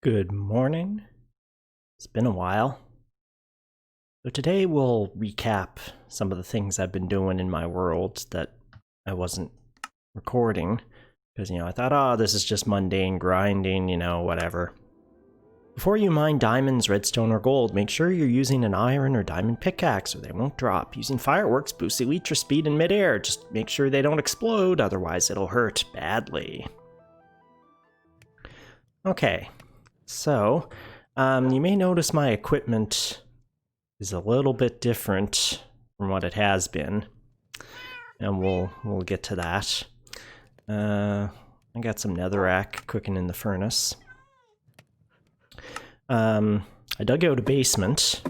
Good morning. It's been a while. So today we'll recap some of the things I've been doing in my world that I wasn't recording because, I thought, oh, this is just mundane grinding, whatever. Before you mine diamonds, redstone, or gold, make sure you're using an iron or diamond pickaxe or they won't drop. Using fireworks boosts elytra speed in midair. Just make sure they don't explode, otherwise it'll hurt badly. Okay. So, you may notice my equipment is a little bit different from what it has been, and we'll get to that. I got some netherrack cooking in the furnace. I dug out a basement,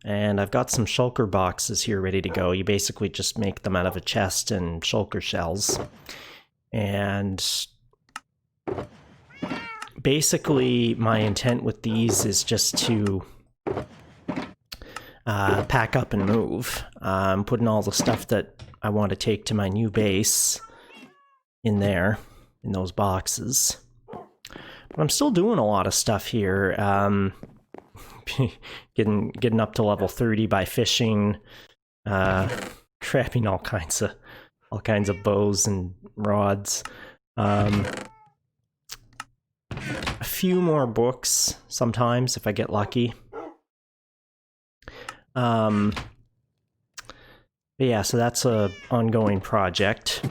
and I've got some shulker boxes here ready to go. You basically just make them out of a chest and shulker shells, and basically, my intent with these is just to pack up and move. I'm putting all the stuff that I want to take to my new base in there, in those boxes. But I'm still doing a lot of stuff here. Getting up to level 30 by fishing, grabbing all kinds of bows and rods. A few more books sometimes if I get lucky. But yeah, so that's a ongoing project.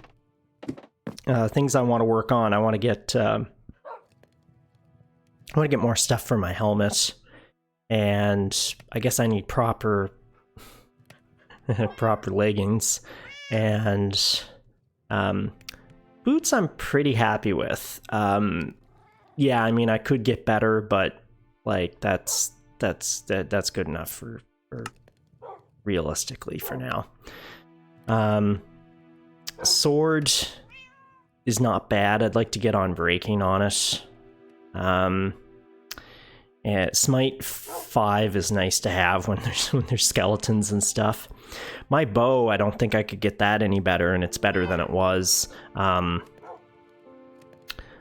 Things I want to work on. I want to get more stuff for my helmet, and I guess I need proper leggings and boots. I'm pretty happy with. Yeah, I mean, I could get better, but like that's good enough for realistically for now. Sword is not bad. I'd like to get on breaking on it. And Smite 5 is nice to have when there's skeletons and stuff. My bow, I don't think I could get that any better, and it's better than it was.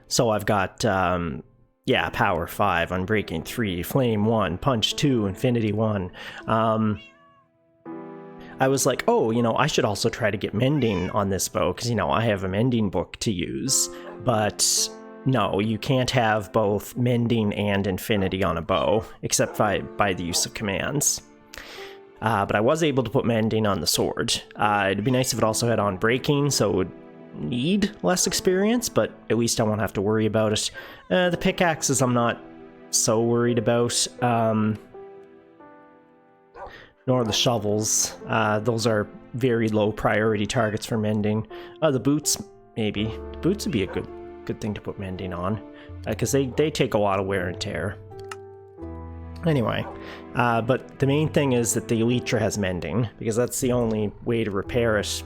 So I've got, Power 5, Unbreaking 3, Flame 1, Punch 2, Infinity 1. I was like, I should also try to get Mending on this bow, because, I have a Mending book to use. But no, you can't have both Mending and Infinity on a bow, except by the use of commands. But I was able to put Mending on the sword. It'd be nice if it also had Unbreaking, so it would need less experience, but at least I won't have to worry about it. The pickaxes I'm not so worried about, nor the shovels. Those are very low priority targets for mending. The boots, maybe. The boots would be a good thing to put mending on, because they take a lot of wear and tear. Anyway, but the main thing is that the elytra has mending, because that's the only way to repair it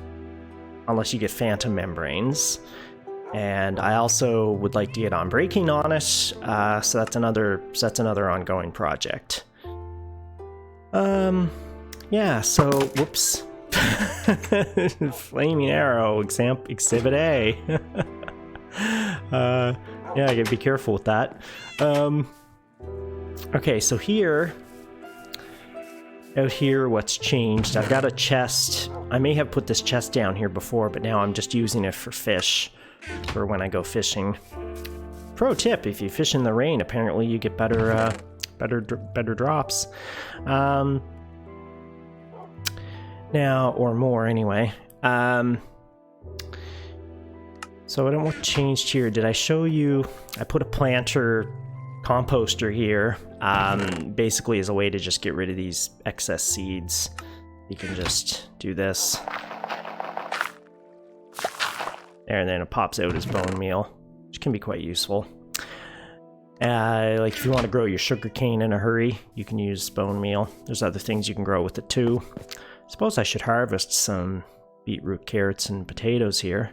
unless you get phantom membranes. And I also would like to get on breaking on it, so that's another ongoing project. Yeah, so whoops. Flaming arrow, exhibit A. Yeah, I gotta be careful with that. Okay, so out here, what's changed? I've got a chest. I may have put this chest down here before, but now I'm just using it for fish, for when I go fishing. Pro tip: if you fish in the rain, apparently you get better drops. Now, or more anyway. So I don't know what changed here. Did I show you? I put a planter composter here, basically as a way to just get rid of these excess seeds. You can just do this. There, and then it pops out as bone meal, which can be quite useful. Like if you want to grow your sugar cane in a hurry, you can use bone meal. There's other things you can grow with it too. I suppose I should harvest some beetroot, carrots, and potatoes here.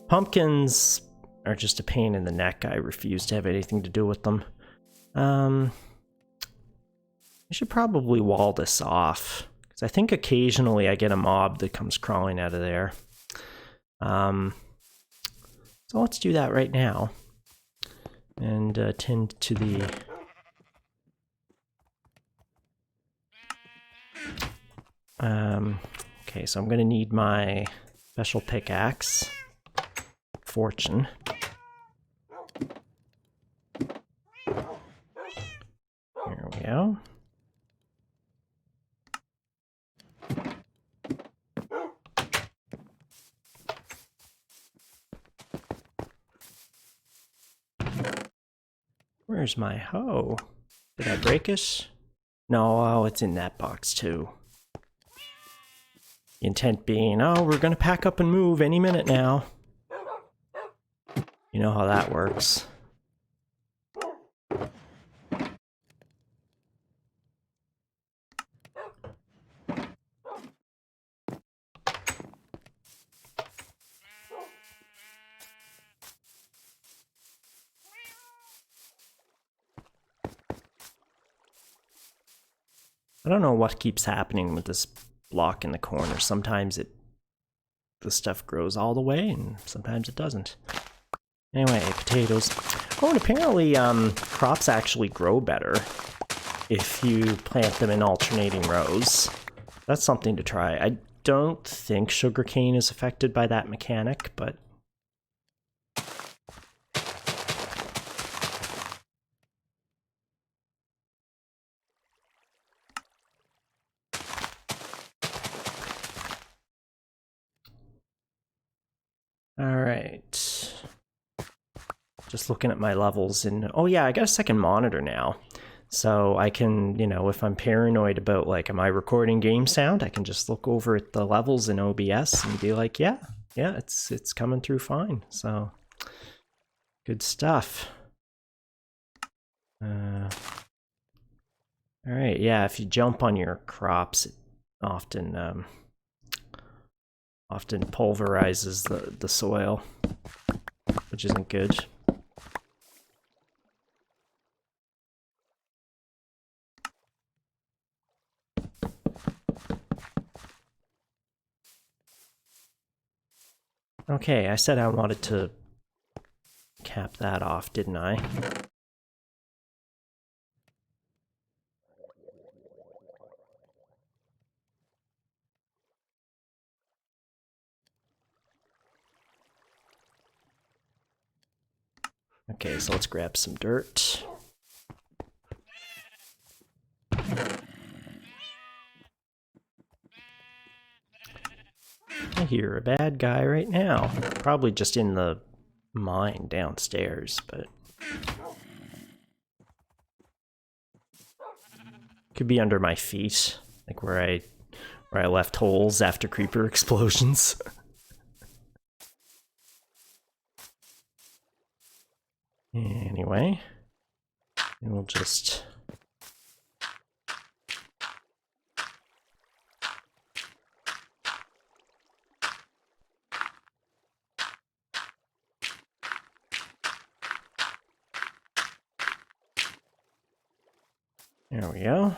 Pumpkins are just a pain in the neck. I refuse to have anything to do with them. I should probably wall this off, because I think occasionally I get a mob that comes crawling out of there. So let's do that right now. and tend to the... Okay, so I'm gonna need my special pickaxe, Fortune. There we go. Where's my hoe? Did I break it? No, oh, it's in that box too. The intent being, oh, we're gonna pack up and move any minute now. You know how that works. I don't know what keeps happening with this block in the corner. Sometimes the stuff grows all the way, and sometimes it doesn't. Anyway, potatoes. Oh, and apparently crops actually grow better if you plant them in alternating rows. That's something to try. I don't think sugarcane is affected by that mechanic, but... Alright. Just looking at my levels and... Oh yeah, I got a second monitor now. So I can, you know, if I'm paranoid about, like, am I recording game sound, I can just look over at the levels in OBS and be like, yeah, it's coming through fine. So, good stuff. Alright, yeah, if you jump on your crops, it often pulverizes the soil, which isn't good. Okay, I said I wanted to cap that off, didn't I? Okay, so let's grab some dirt. I hear a bad guy right now. Probably just in the mine downstairs, but... Could be under my feet, like where I left holes after creeper explosions. Anyway, and we'll just... There we go.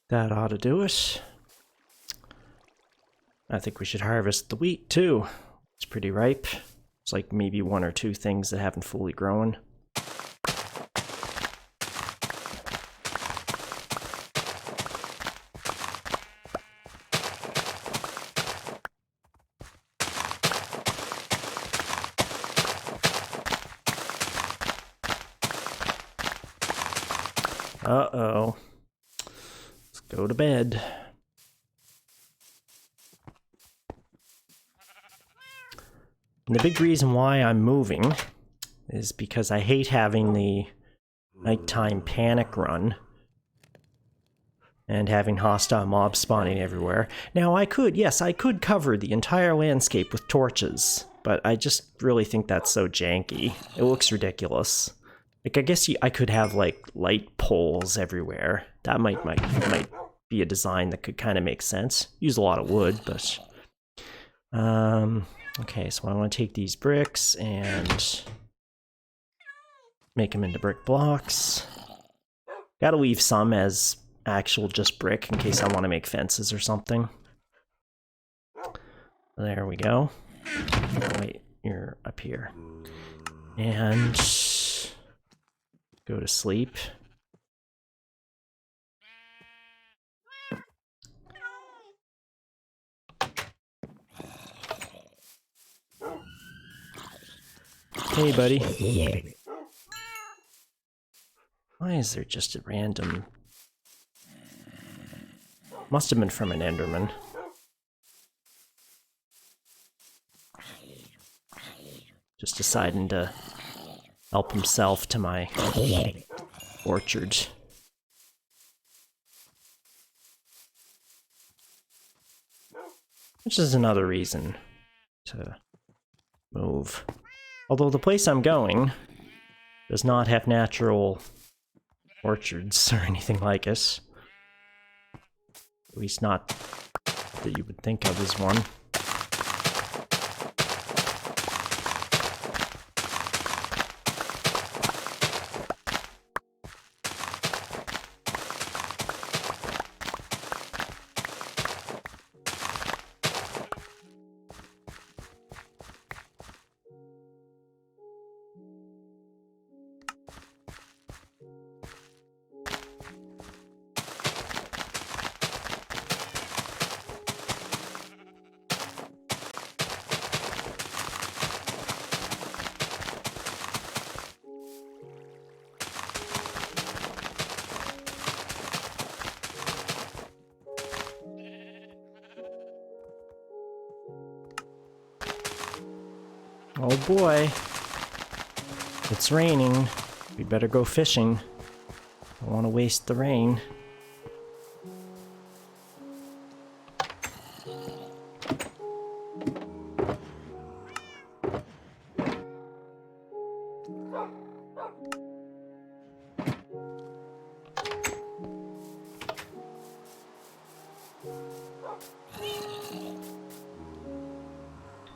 That ought to do it. I think we should harvest the wheat too. It's pretty ripe. It's like maybe one or two things that haven't fully grown. Uh-oh. Let's go to bed. And the big reason why I'm moving is because I hate having the nighttime panic run and having hostile mobs spawning everywhere. Now I could, yes, I could cover the entire landscape with torches, but I just really think that's so janky. It looks ridiculous. Like, I guess I could have, like, light poles everywhere. That might be a design that could kind of make sense. Use a lot of wood, but... okay, so I want to take these bricks and make them into brick blocks. Gotta leave some as actual just brick in case I want to make fences or something. There we go. Oh, wait, you're up here. And go to sleep. Hey, buddy. Why is there just a random... Must have been from an Enderman. Just deciding to help himself to my orchard. Which is another reason to move. Although the place I'm going does not have natural orchards or anything like it. At least not that you would think of as one. Oh boy. It's raining. We better go fishing. Don't want to waste the rain.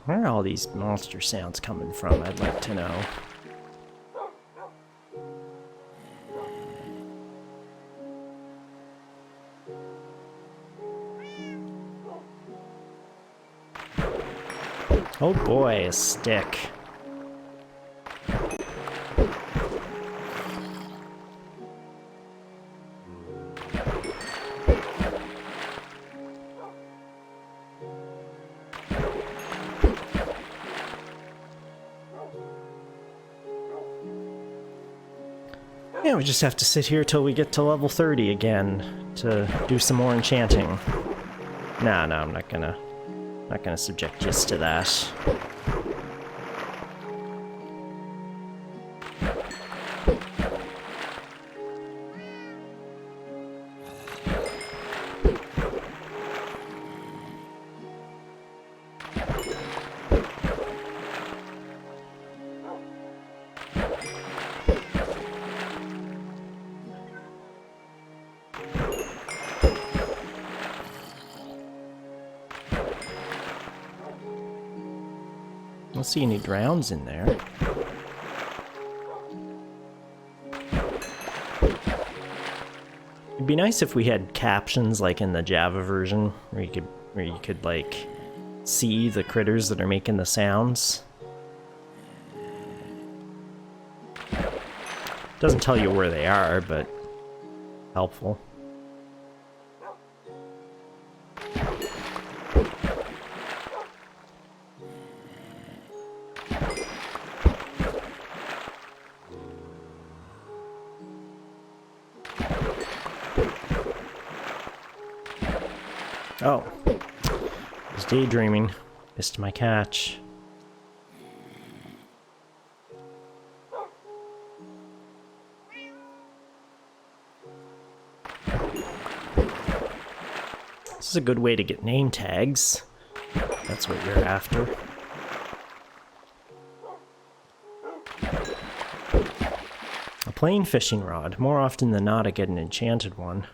Where are all these monster sounds coming from? I'd like to know. Oh boy, a stick. Yeah, we just have to sit here till we get to level 30 again to do some more enchanting. No, I'm not gonna subject you to that. I don't see any drowns in there. It'd be nice if we had captions like in the Java version, where you could like see the critters that are making the sounds. Doesn't tell you where they are, but helpful. Oh, I was daydreaming. Missed my catch. This is a good way to get name tags. That's what you're after. A plain fishing rod. More often than not, I get an enchanted one.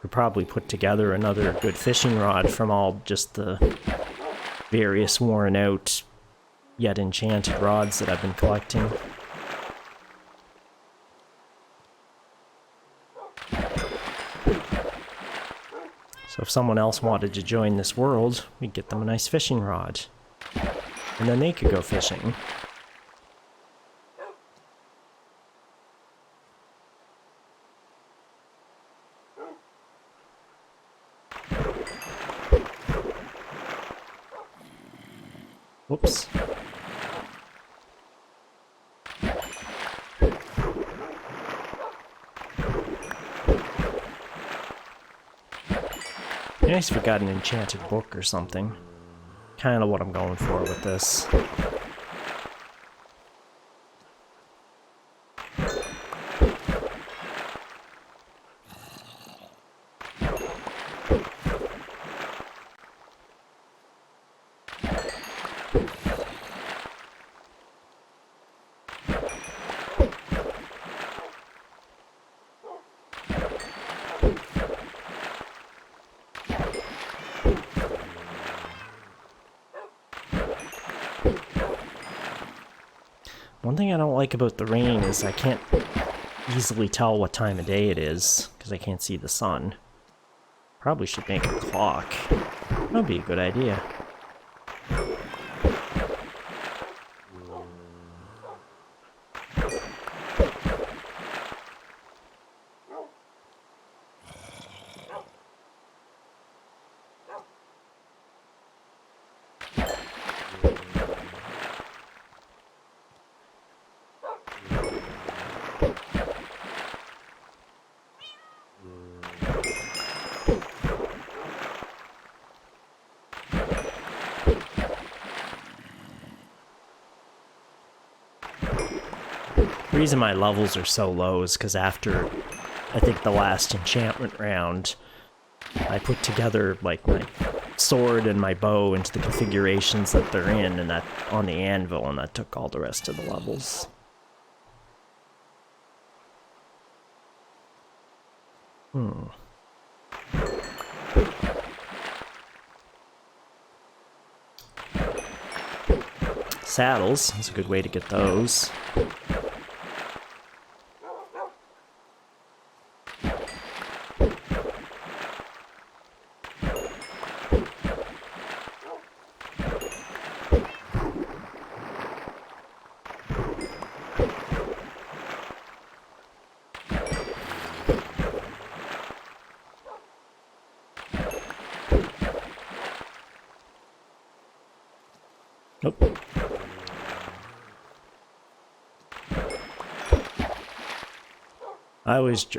Could probably put together another good fishing rod from all just the various worn out yet enchanted rods that I've been collecting. So if someone else wanted to join this world, we'd get them a nice fishing rod. And then they could go fishing. Whoops. Nice if we got an enchanted book or something. Kind of what I'm going for with this. One thing I don't like about the rain is I can't easily tell what time of day it is, because I can't see the sun. Probably should make a clock. That'd be a good idea. The reason my levels are so low is because after, I think, the last enchantment round, I put together, like, my sword and my bow into the configurations that they're in, and that on the anvil, and that took all the rest of the levels. Saddles is a good way to get those. Nope.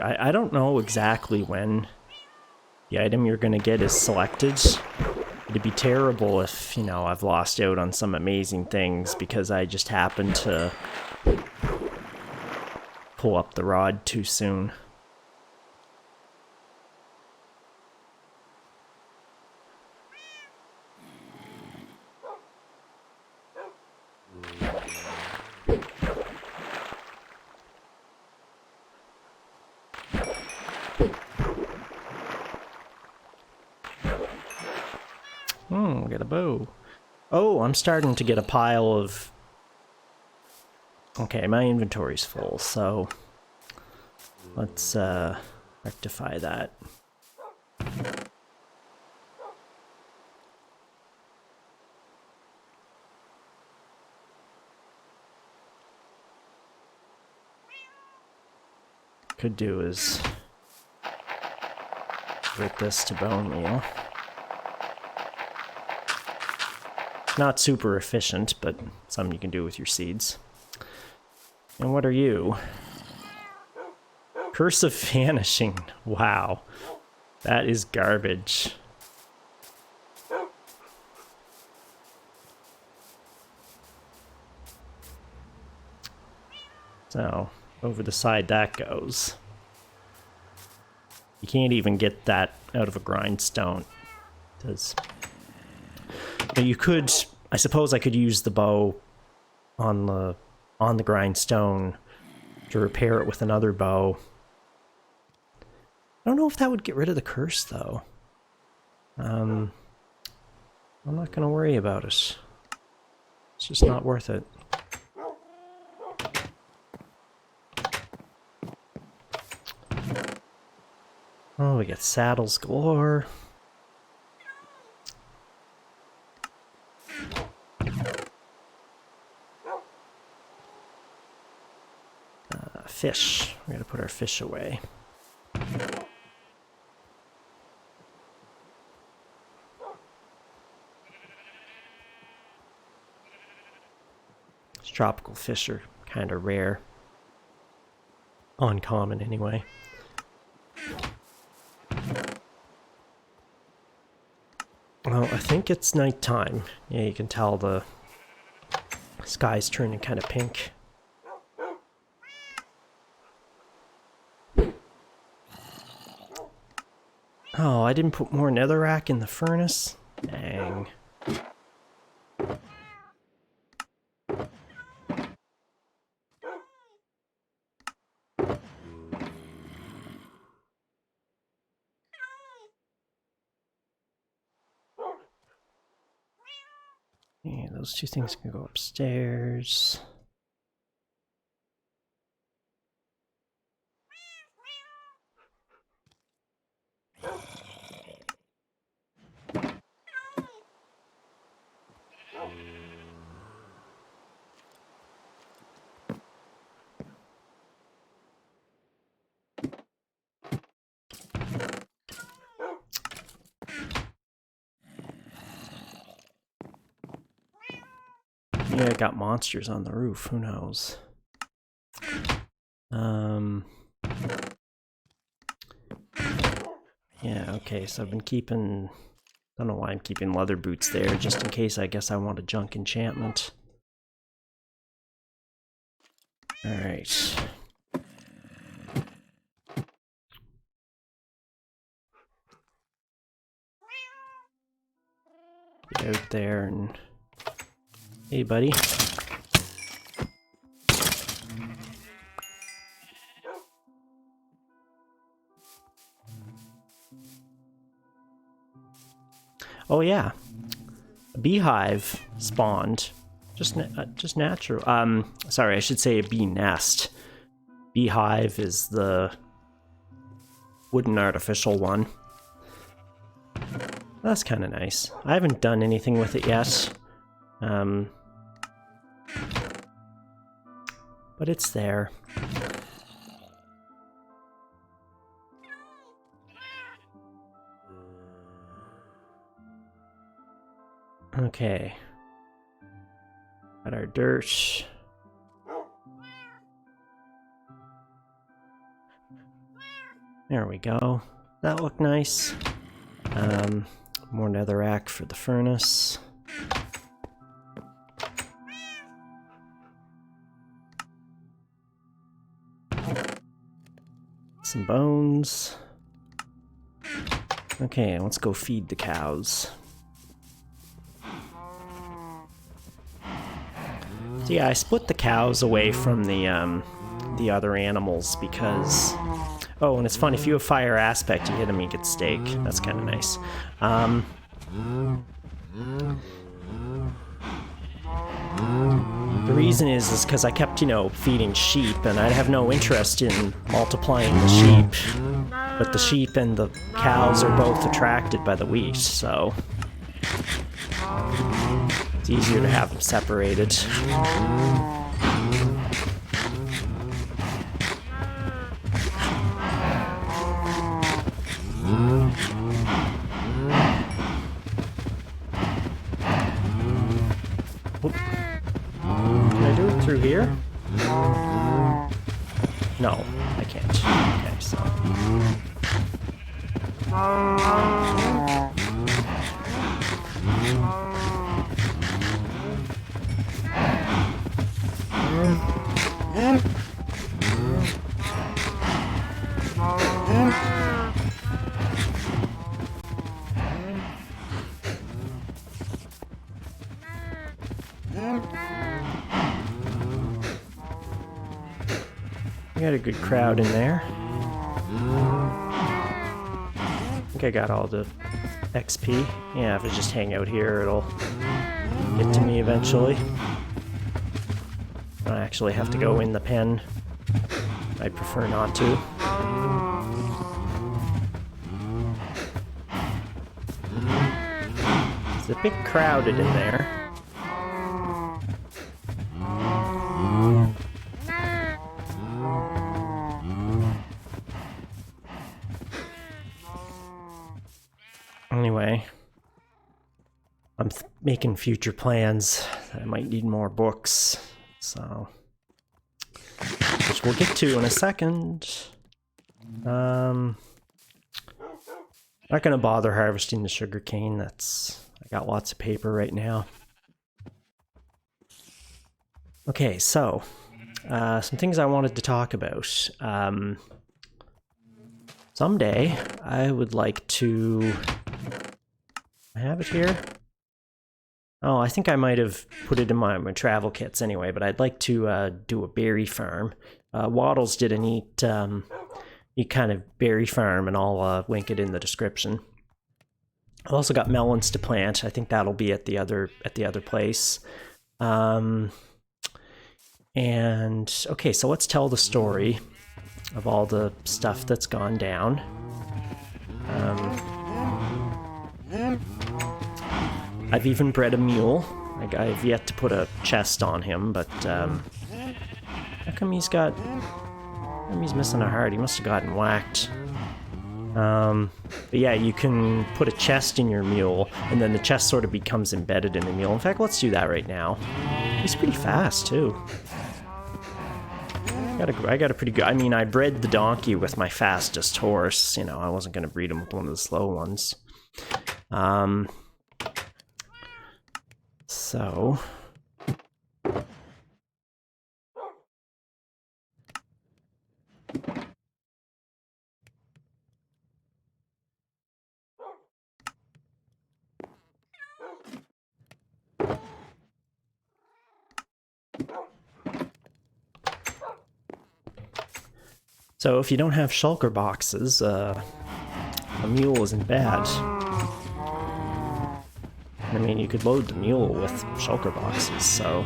I don't know exactly when the item you're gonna get is selected. It'd be terrible if, you know, I've lost out on some amazing things because I just happened to pull up the rod too soon. Get a bow. Oh, I'm starting to get a pile of... Okay, my inventory's full, so let's rectify that. Could do is convert this to bone meal. Not super efficient, but something you can do with your seeds. And what are you? Curse of Vanishing. Wow. That is garbage. So, over the side that goes. You can't even get that out of a grindstone. But you could, I suppose I could use the bow on the grindstone to repair it with another bow. I don't know if that would get rid of the curse, though. I'm not going to worry about it. It's just not worth it. Oh, we got saddles galore. Fish. We gotta put our fish away. Tropical fish are kind of rare. Uncommon, anyway. Well, I think it's nighttime. Yeah, you can tell the sky's turning kind of pink. Oh, I didn't put more netherrack in the furnace? Dang. Yeah, those two things can go upstairs. Yeah, I got monsters on the roof. Who knows? Yeah, okay, so I've been keeping... I don't know why I'm keeping leather boots there, just in case I guess I want a junk enchantment. Alright. Get out there and... Hey, buddy. Oh yeah, a beehive spawned. Just natural. Sorry, I should say a bee nest. Beehive is the wooden artificial one. That's kind of nice. I haven't done anything with it yet. But it's there. Okay. Got our dirt. There we go. That looked nice. More netherrack for the furnace. Some bones. Okay, let's go feed the cows. So yeah, I split the cows away from the other animals because... Oh, and it's fun, if you have fire aspect, you hit them, you get steak. That's kind of nice. The reason is because I kept, feeding sheep, and I'd have no interest in multiplying the sheep. But the sheep and the cows are both attracted by the wheat, so... It's easier to have them separated. Oop. Can I do it through here? No, I can't. Okay, so... We got a good crowd in there. I think I got all the XP. Yeah, if I just hang out here, it'll get to me eventually. I actually have to go in the pen. I'd prefer not to. It's a bit crowded in there. I'm making future plans. I might need more books, so which we'll get to in a second. Not gonna bother harvesting the sugarcane. I got lots of paper right now. Okay, so some things I wanted to talk about. Someday I would like to. I have it here. Oh, I think I might have put it in my travel kits anyway, but I'd like to do a berry farm. Wattles did a neat kind of berry farm, and I'll link it in the description. I've also got melons to plant. I think that'll be at the other place. And okay, so let's tell the story of all the stuff that's gone down. I've even bred a mule. I've yet to put a chest on him, but how come he's missing a heart? He must have gotten whacked. But yeah, you can put a chest in your mule, and then the chest sort of becomes embedded in the mule. In fact, let's do that right now. He's pretty fast, too. I got a pretty good... I mean, I bred the donkey with my fastest horse. You know, I wasn't going to breed him with one of the slow ones. So... So if you don't have shulker boxes, a mule isn't bad. I mean, you could load the mule with shulker boxes, so...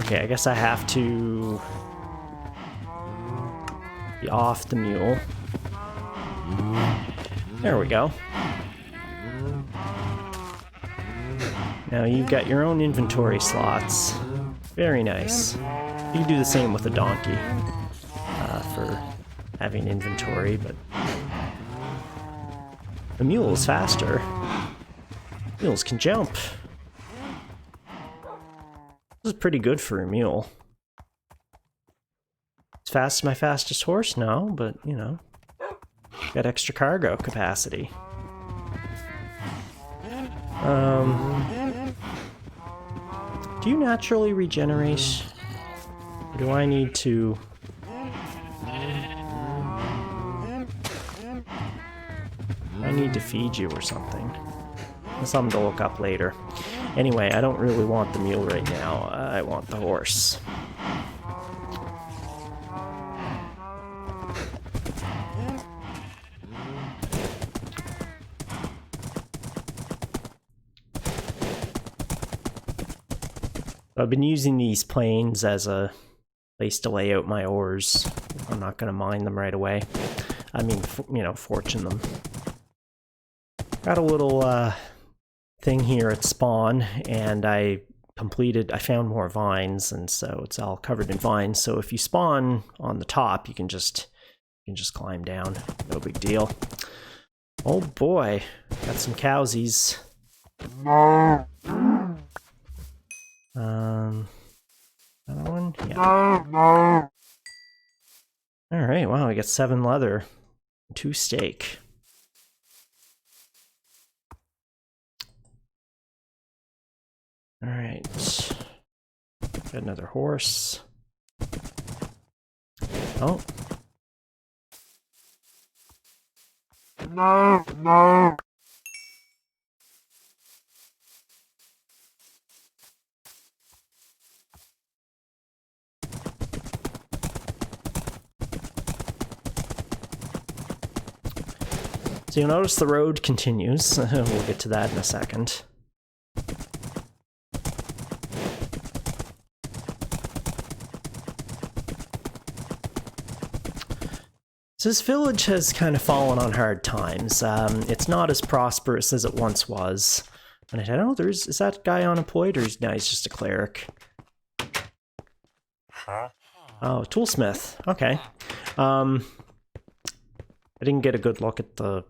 Okay, I guess I have to be off the mule. There we go. Now you've got your own inventory slots. Very nice. You can do the same with a donkey for having inventory, but the mule is faster. Mules can jump. This is pretty good for a mule. As fast as my fastest horse? No, but, you know, got extra cargo capacity. Do you naturally regenerate? Or do I need to... I need to feed you or something. Something to look up later. Anyway, I don't really want the mule right now. I want the horse. I've been using these plains as a place to lay out my ores. I'm not going to mine them right away. I mean, you know, fortune them. Got a little thing here at spawn, and I found more vines, and so it's all covered in vines. So if you spawn on the top, you can just climb down. No big deal. Oh boy, got some cowsies. Another one? Yeah. Alright, wow, we got 7 leather, 2 steak. Alright. Got another horse. Oh. No. So you'll notice the road continues. We'll get to that in a second. So this village has kind of fallen on hard times. It's not as prosperous as it once was. And I don't know, is that guy unemployed, or he's just a cleric? Oh, toolsmith. Okay. I didn't get a good look at the...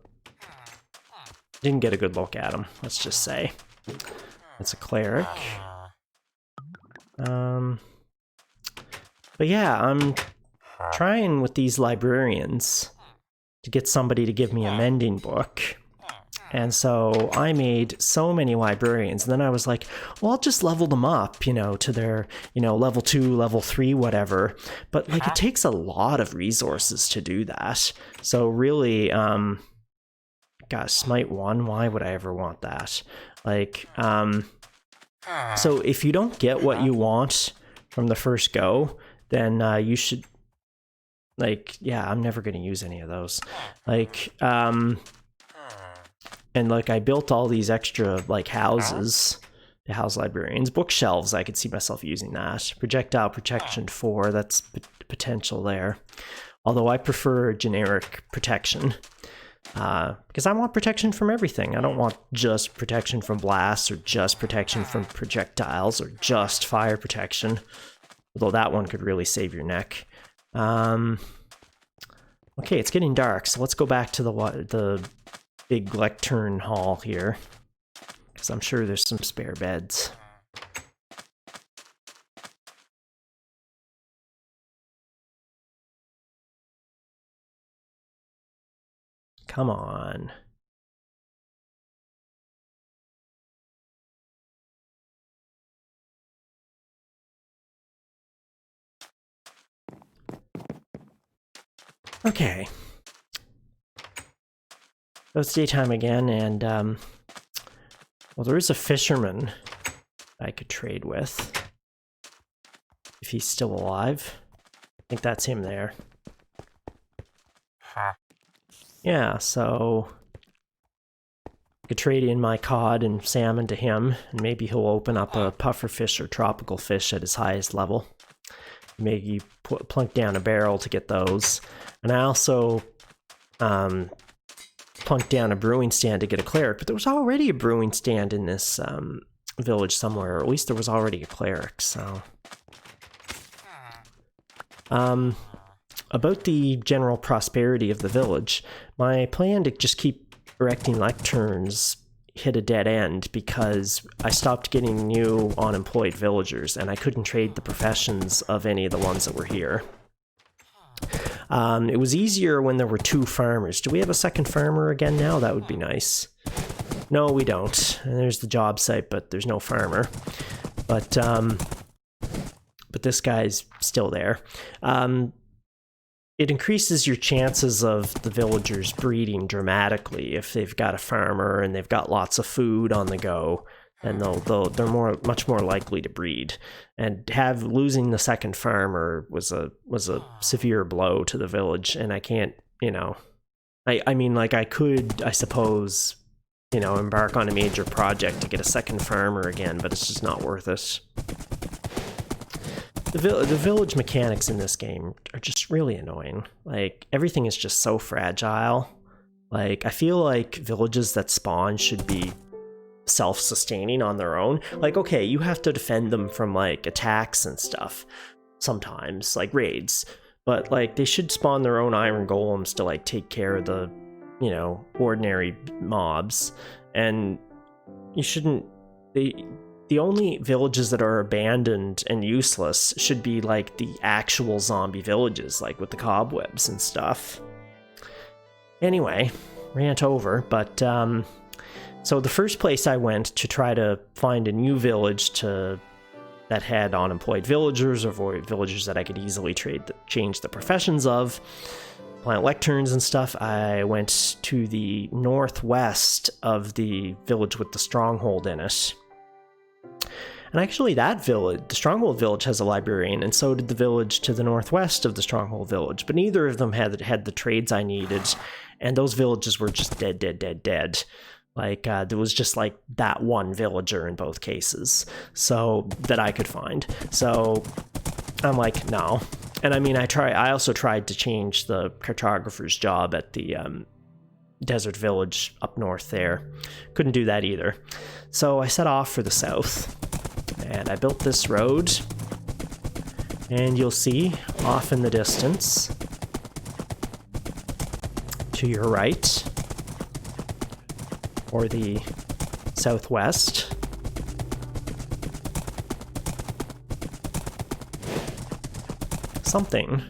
Didn't get a good look at him, let's just say. It's a cleric. But yeah, I'm trying with these librarians to get somebody to give me a mending book. And so I made so many librarians, and then I was like, well, I'll just level them up, you know, to their, you know, level 2, level 3, whatever. But like, it takes a lot of resources to do that. So really, gosh, Smite 1, why would I ever want that? Like, so if you don't get what you want from the first go, then you should, like, yeah, I'm never going to use any of those. Like, and like I built all these extra like houses to house librarians. Bookshelves, I could see myself using that. Projectile protection 4, that's potential there. Although I prefer generic protection. Because I want protection from everything. I don't want just protection from blasts or just protection from projectiles or just fire protection. Although that one could really save your neck. Okay, it's getting dark, so let's go back to the big lectern hall here, because I'm sure there's some spare beds. Come on. Okay. So it's daytime again, and, well, there is a fisherman I could trade with. If he's still alive. I think that's him there. Yeah, so I could trade in my cod and salmon to him, and maybe he'll open up a puffer fish or tropical fish at his highest level. Maybe plunk down a barrel to get those. And I also plunked down a brewing stand to get a cleric, but there was already a brewing stand in this village somewhere, or at least there was already a cleric, so... About the general prosperity of the village, my plan to just keep erecting lecterns hit a dead end because I stopped getting new unemployed villagers, and I couldn't trade the professions of any of the ones that were here. It was easier when there were 2 farmers. Do we have a second farmer again now? That would be nice. No, we don't. And there's the job site, but there's no farmer. But this guy's still there. It increases your chances of the villagers breeding dramatically if they've got a farmer and they've got lots of food on the go. And they're much more likely to breed. And losing the second farmer was a severe blow to the village. And I can't, you know, I mean, like, I could, I suppose, you know, embark on a major project to get a second farmer again, but it's just not worth it. The village mechanics in this game are just really annoying. Like, everything is just so fragile. Like, I feel like villages that spawn should be self-sustaining on their own. Like, okay, you have to defend them from, like, attacks and stuff sometimes, like raids. But, like, they should spawn their own iron golems to, like, take care of the, you know, ordinary mobs. And you shouldn't... The only villages that are abandoned and useless should be, like, the actual zombie villages, like with the cobwebs and stuff. Anyway, rant over, but, so the first place I went to try to find a new village that had unemployed villagers, or villagers that I could easily change the professions of, plant lecterns and stuff, I went to the northwest of the village with the stronghold in it. And actually that village, the Stronghold Village, has a librarian, and so did the village to the northwest of the Stronghold Village, but neither of them had the trades I needed, and those villages were just dead. Like, there was just, like, that one villager in both cases, so, that I could find. So, I'm like, no. And I mean, I also tried to change the cartographer's job at the, desert village up north there. Couldn't do that either. So I set off for the south, and I built this road, and you'll see off in the distance to your right, or the southwest. Something.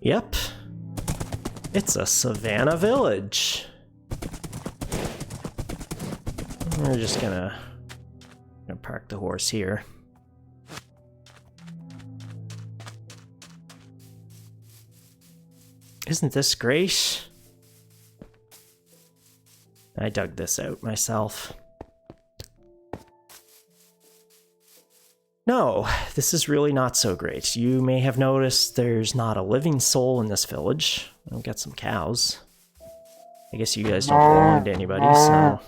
Yep. It's a savannah village. We're just gonna park the horse here. Isn't this great? I dug this out myself. No, this is really not so great. You may have noticed there's not a living soul in this village. I'll get some cows. I guess you guys don't belong to anybody, so...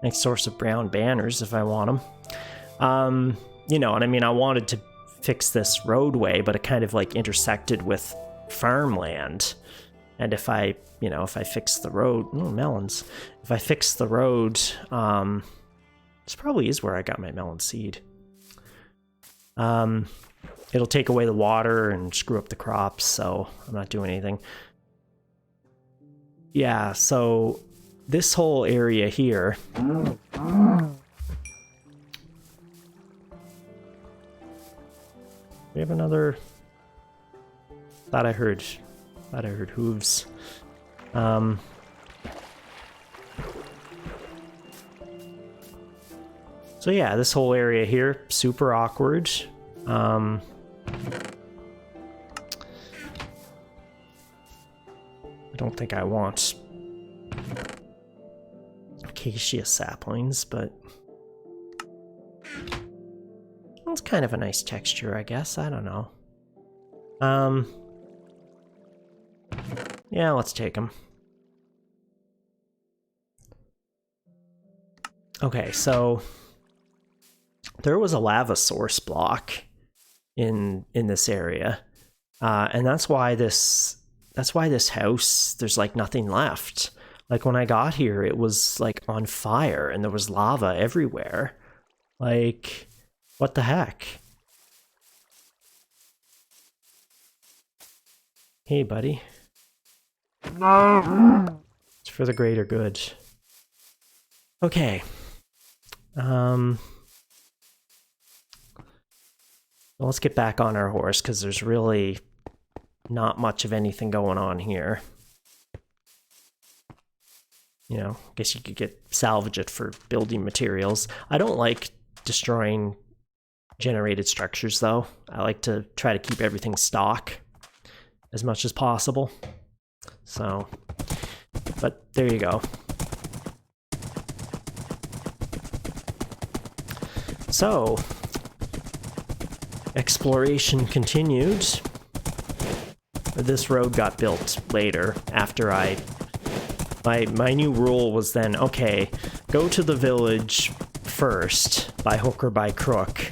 Nice source of brown banners if I want them. You know what I mean? I wanted to fix this roadway, but it kind of like intersected with farmland. And if I fix the road, melons. If I fix the road, this probably is where I got my melon seed. It'll take away the water and screw up the crops, so I'm not doing anything. Yeah, so this whole area here. We have another. Thought I heard hooves. So yeah, this whole area here, super awkward. I don't think I want acacia saplings, but it's kind of a nice texture, I guess. I don't know. Yeah, let's take them. Okay, so there was a lava source block in this area, and that's why this house, there's like nothing left. Like when I got here, it was like on fire and there was lava everywhere. Like, what the heck? Hey, buddy. It's for the greater good. Okay. Let's get back on our horse, because there's really not much of anything going on here. You know, I guess you could salvage it for building materials. I don't like destroying generated structures, though. I like to try to keep everything stock as much as possible. So, but there you go. So, exploration continued. This road got built later after my new rule was then, okay, go to the village first by hook or by crook,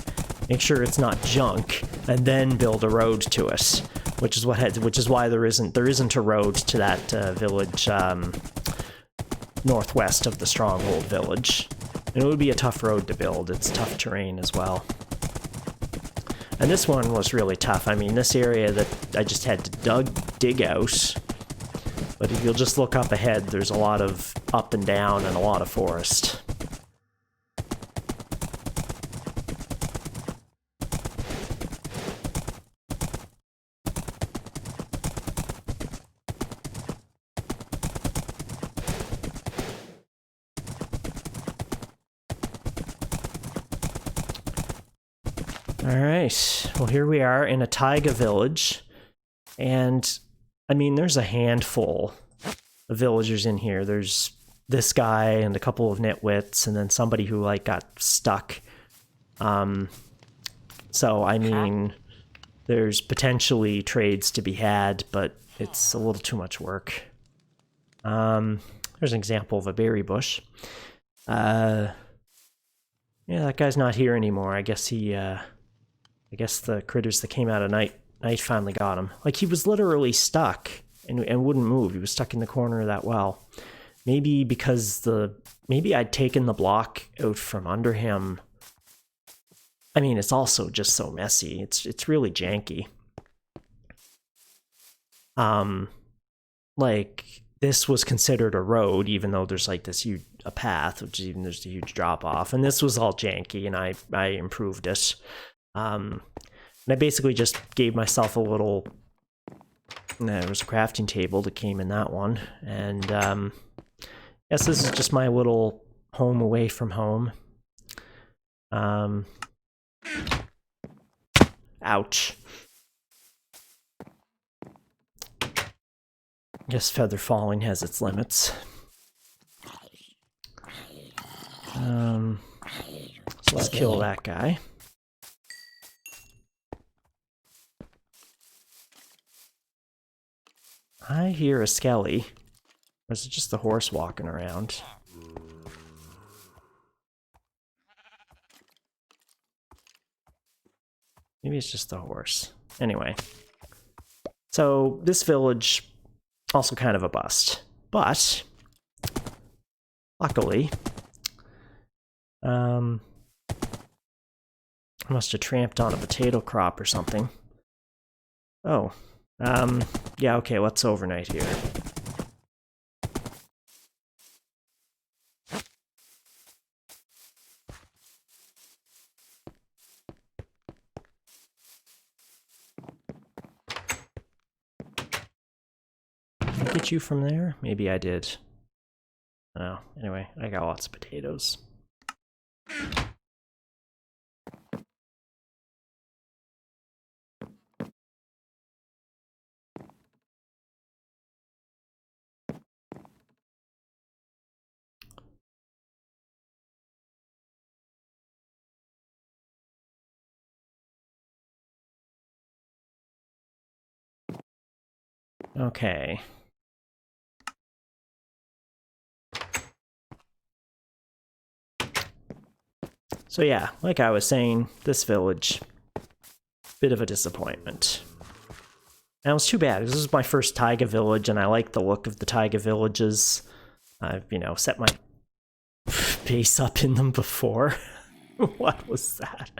make sure it's not junk, and then build a road to it, which is why there isn't a road to that village northwest of the stronghold village. And it would be a tough road to build. It's tough terrain as well. And this one was really tough. I mean, this area that I just had to dig out. But if you'll just look up ahead, there's a lot of up and down and a lot of forest. Alright, well here we are in a taiga village, and I mean there's a handful of villagers in here. There's this guy and a couple of nitwits, and then somebody who like got stuck. So I mean there's potentially trades to be had, but it's a little too much work. There's an example of a berry bush. Yeah, that guy's not here anymore. I guess I guess the critters that came out at night finally got him. Like, he was literally stuck and wouldn't move. He was stuck in the corner of that well. Maybe because maybe I'd taken the block out from under him. I mean, it's also just so messy. It's really janky. Like, this was considered a road, even though there's like this huge a path, which is even there's a huge drop off, and this was all janky, and I improved it. And I basically just gave myself a little. There was a crafting table that came in that one, and yes, this is just my little home away from home. Ouch. I guess feather falling has its limits. So let's kill that guy. I hear a skelly. Or is it just the horse walking around? Maybe it's just the horse. Anyway. So this village, also kind of a bust. But luckily, I must have tramped on a potato crop or something. Oh. Yeah, okay, let's overnight here. Did I get you from there? Maybe I did. Oh, anyway, I got lots of potatoes. Okay. So yeah, like I was saying, this village, bit of a disappointment. And it was too bad. This is my first taiga village, and I like the look of the taiga villages. I've, you know, set my base up in them before. What was that?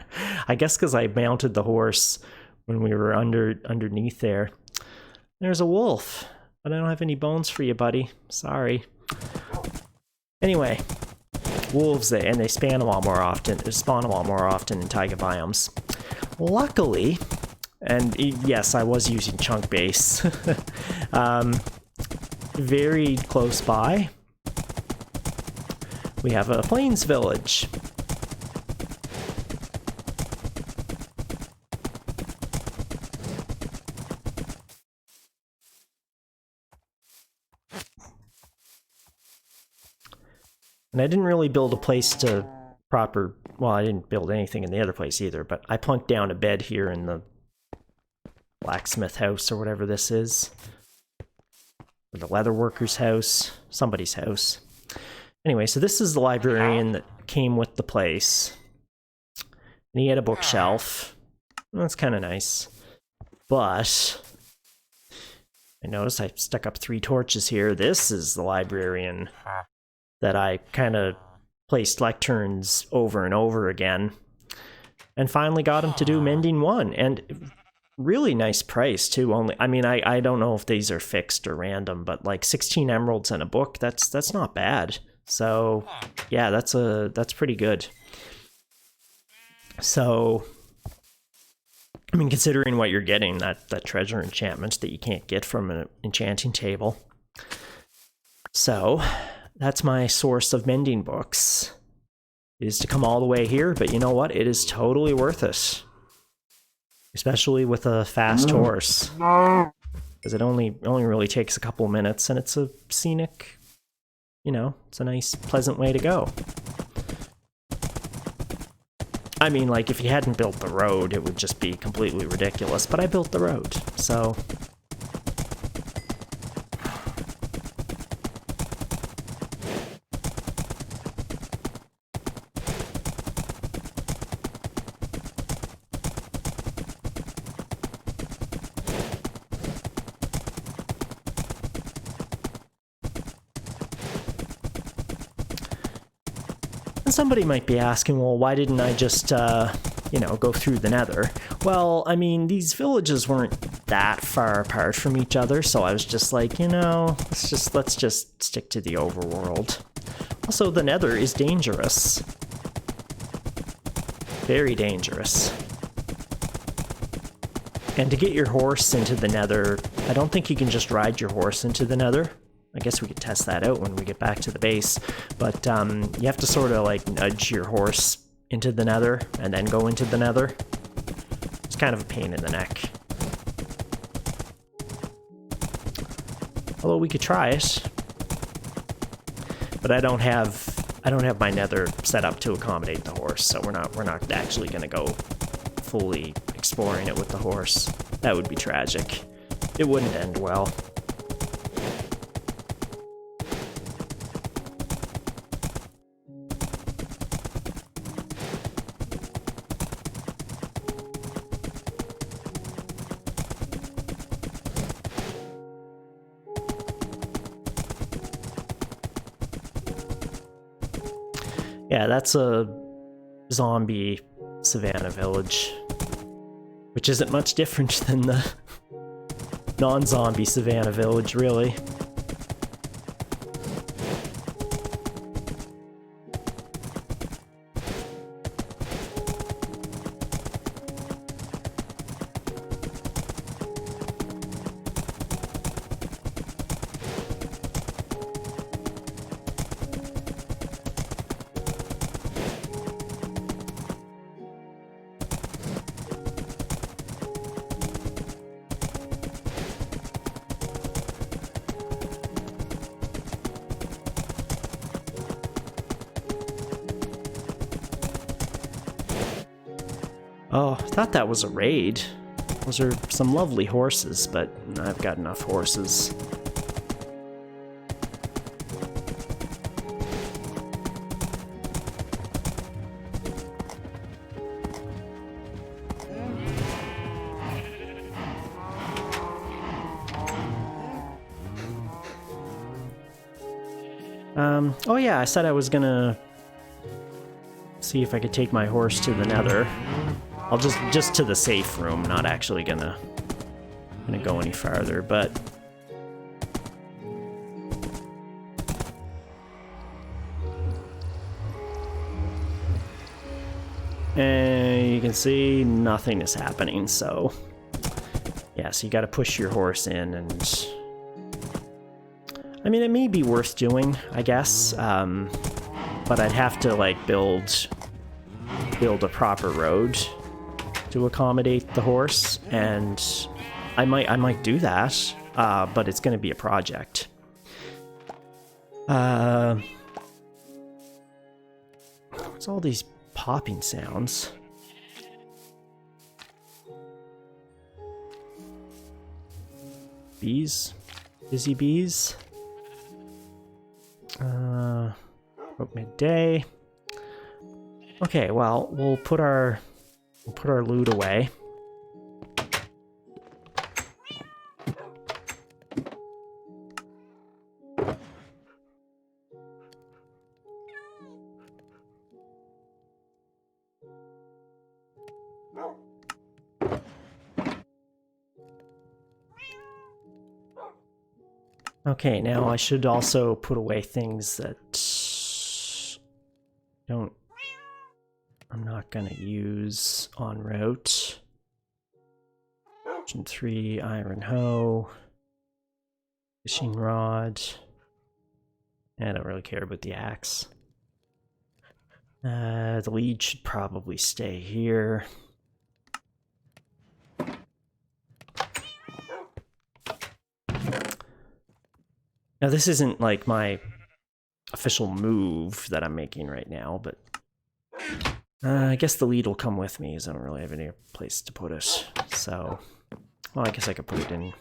I guess because I mounted the horse when we were underneath there. There's a wolf, but I don't have any bones for you, buddy. Sorry. Anyway, wolves, and they spawn a lot more often in taiga biomes. Luckily, and yes, I was using chunk base. Very close by, we have a plains village. And I didn't really build a place to proper... Well, I didn't build anything in the other place either, but I plunked down a bed here in the blacksmith house or whatever this is. Or the leather worker's house. Somebody's house. Anyway, so this is the librarian that came with the place. And he had a bookshelf. That's kind of nice. But I noticed I stuck up 3 torches here. This is the librarian that I kind of placed lecterns over and over again, and finally got him to do mending 1, and really nice price too. Only, I mean, I don't know if these are fixed or random, but like 16 emeralds and a book, that's not bad. So yeah, that's pretty good. So I mean, considering what you're getting, that treasure enchantment that you can't get from an enchanting table. So that's my source of mending books, is to come all the way here, but you know what? It is totally worth it. Especially with a fast horse. Because it only really takes a couple minutes, and it's a scenic, you know, it's a nice, pleasant way to go. I mean, like, if you hadn't built the road, it would just be completely ridiculous, but I built the road, so... somebody might be asking, well, why didn't I just, you know, go through the nether? Well, I mean, these villages weren't that far apart from each other, so I was just like, you know, let's just stick to the overworld. Also, the nether is dangerous. Very dangerous. And to get your horse into the nether, I don't think you can just ride your horse into the nether. I guess we could test that out when we get back to the base. But you have to sort of like nudge your horse into the nether and then go into the nether. It's kind of a pain in the neck. Although we could try it. But I don't have my nether set up to accommodate the horse, so we're not actually gonna go fully exploring it with the horse. That would be tragic. It wouldn't end well. Yeah, that's a zombie savannah village, which isn't much different than the non-zombie savannah village, really. Oh, I thought that was a raid. Those are some lovely horses, but I've got enough horses. Oh yeah, I said I was gonna see if I could take my horse to the nether. I'll just to the safe room, not actually gonna go any farther, but and you can see nothing is happening, so yeah, so you gotta push your horse in, and I mean, it may be worth doing, I guess, but I'd have to like build a proper road to accommodate the horse, and I might do that, but it's going to be a project. What's all these popping sounds? Bees? Busy bees? About midday. Okay, well, we'll put our loot away. Okay, now I should also put away things that I'm not gonna use en route. Option 3, iron hoe, fishing rod. I don't really care about the axe. The lead should probably stay here. Now this isn't like my official move that I'm making right now, but I guess the lead will come with me, as I don't really have any place to put it. So, well, I guess I could put it in.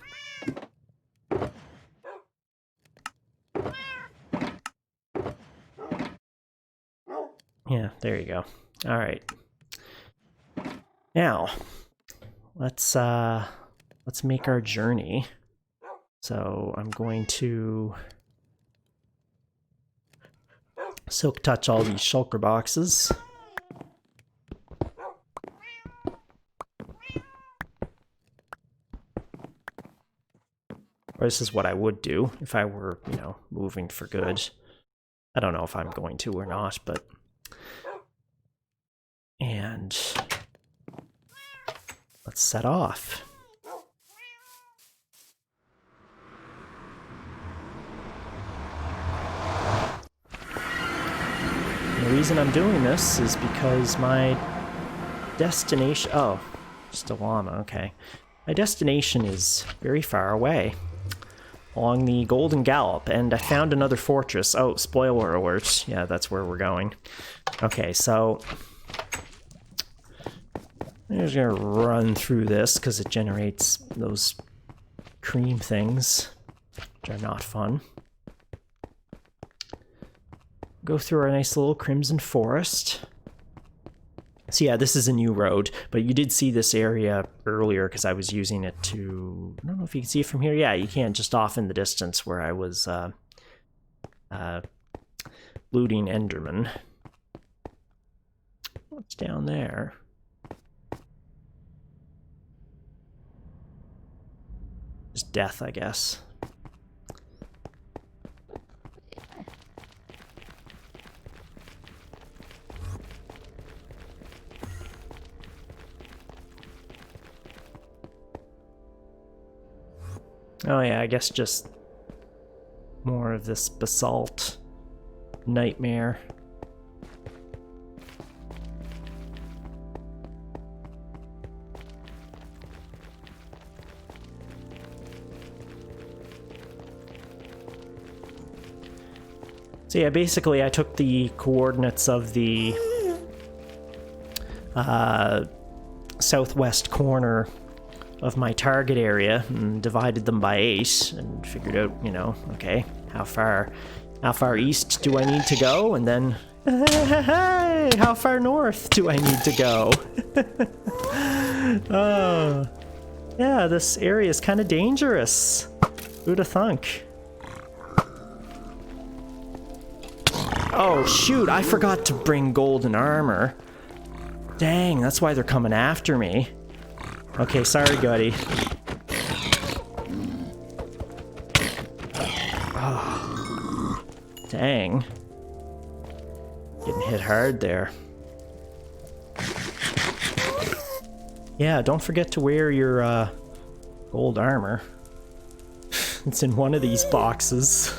Yeah, there you go. All right. Now, let's make our journey. So I'm going to Silk touch all these shulker boxes. Or this is what I would do if I were, you know, moving for good. I don't know if I'm going to or not, but... And... let's set off. The reason I'm doing this is because my destination... Oh, just a llama, okay. My destination is very far away. Along the Golden Gallop, and I found another fortress. Oh, spoiler alert. Yeah, that's where we're going. Okay, so... I'm just gonna run through this, because it generates those cream things, which are not fun. Go through our nice little Crimson Forest. So yeah, this is a new road, but you did see this area earlier because I was using it to... I don't know if you can see it from here. Yeah, you can, just off in the distance where I was looting Enderman. What's down there? Just death, I guess. Oh yeah, I guess just more of this basalt nightmare. So yeah, basically I took the coordinates of the southwest corner of my target area and divided them by 8 and figured out, you know, okay, how far east do I need to go, and then hey, how far north do I need to go? Oh, yeah, this area is kind of dangerous. Who'd have thunk? Oh shoot, I forgot to bring golden armor. Dang, that's why they're coming after me. Okay, sorry, Gutty. Oh, dang. Getting hit hard there. Yeah, don't forget to wear your gold armor. It's in one of these boxes.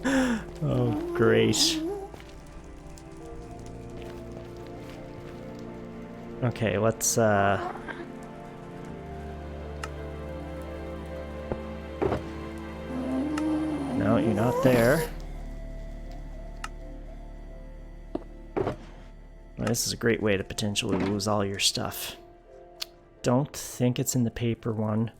Oh, great. Okay, let's No, you're not there. Well, this is a great way to potentially lose all your stuff. Don't think it's in the paper one.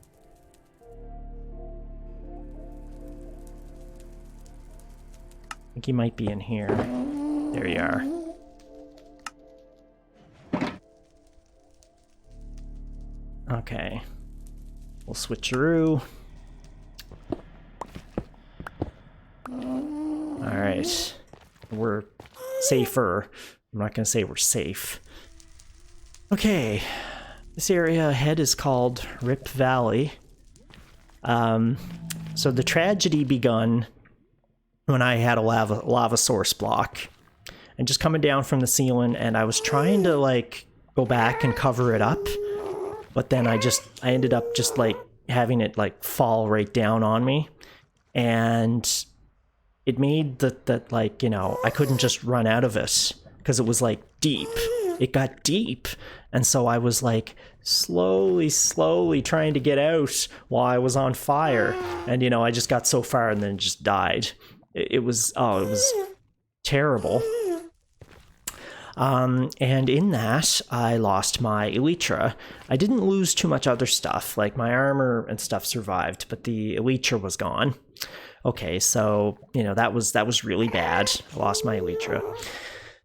I think he might be in here. There you are. Okay. We'll switcheroo. Alright. We're safer. I'm not gonna say we're safe. Okay. This area ahead is called Rip Valley. So the tragedy begun when I had a lava source block. And just coming down from the ceiling, and I was trying to, like, go back and cover it up. But then I ended up just, like, having it, like, fall right down on me. And it made that like, you know, I couldn't just run out of it because it was, like, deep. It got deep. And so I was, like, slowly trying to get out while I was on fire. And, you know, I just got so far and then just died. It was terrible. And in that, I lost my elytra. I didn't lose too much other stuff, like my armor and stuff survived, but the elytra was gone. Okay, so, you know, that was really bad. I lost my elytra.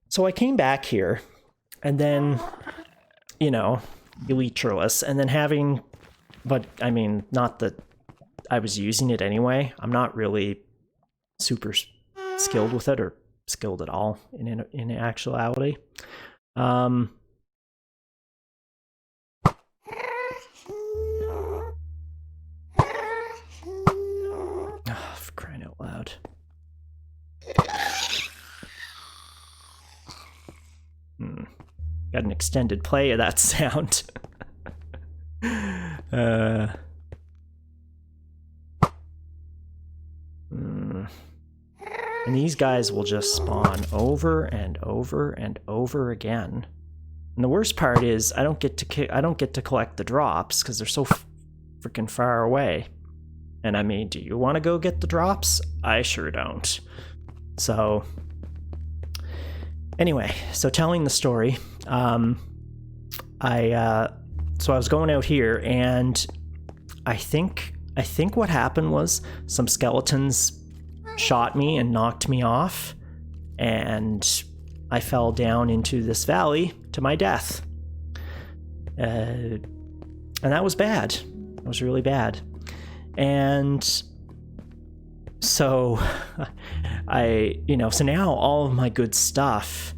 So I came back here, and then, you know, elytraless, and then having, but I mean, not that I was using it anyway. I'm not really super skilled with it or skilled at all in actuality. For crying out loud. Got an extended play of that sound. And these guys will just spawn over and over and over again. And the worst part is I don't get to collect the drops because they're so freaking far away. And I mean, do you want to go get the drops? I sure don't. So anyway, so telling the story, so I was going out here, and I think what happened was some skeletons shot me and knocked me off, and I fell down into this valley to my death. And that was bad. That was really bad. And so so now all of my good stuff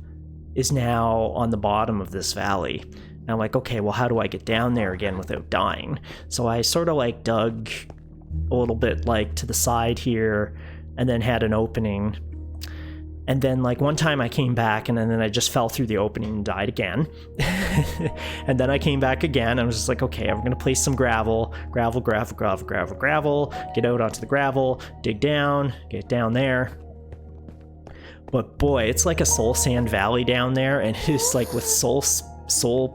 is now on the bottom of this valley. And I'm like, okay, well, how do I get down there again without dying? So I sort of like dug a little bit like to the side here, and then had an opening. And then like one time I came back, and then I just fell through the opening and died again. And then I came back again, and I was just like, okay, I'm gonna place some gravel, get out onto the gravel, dig down, get down there. But boy, it's like a soul sand valley down there, and it's like with soul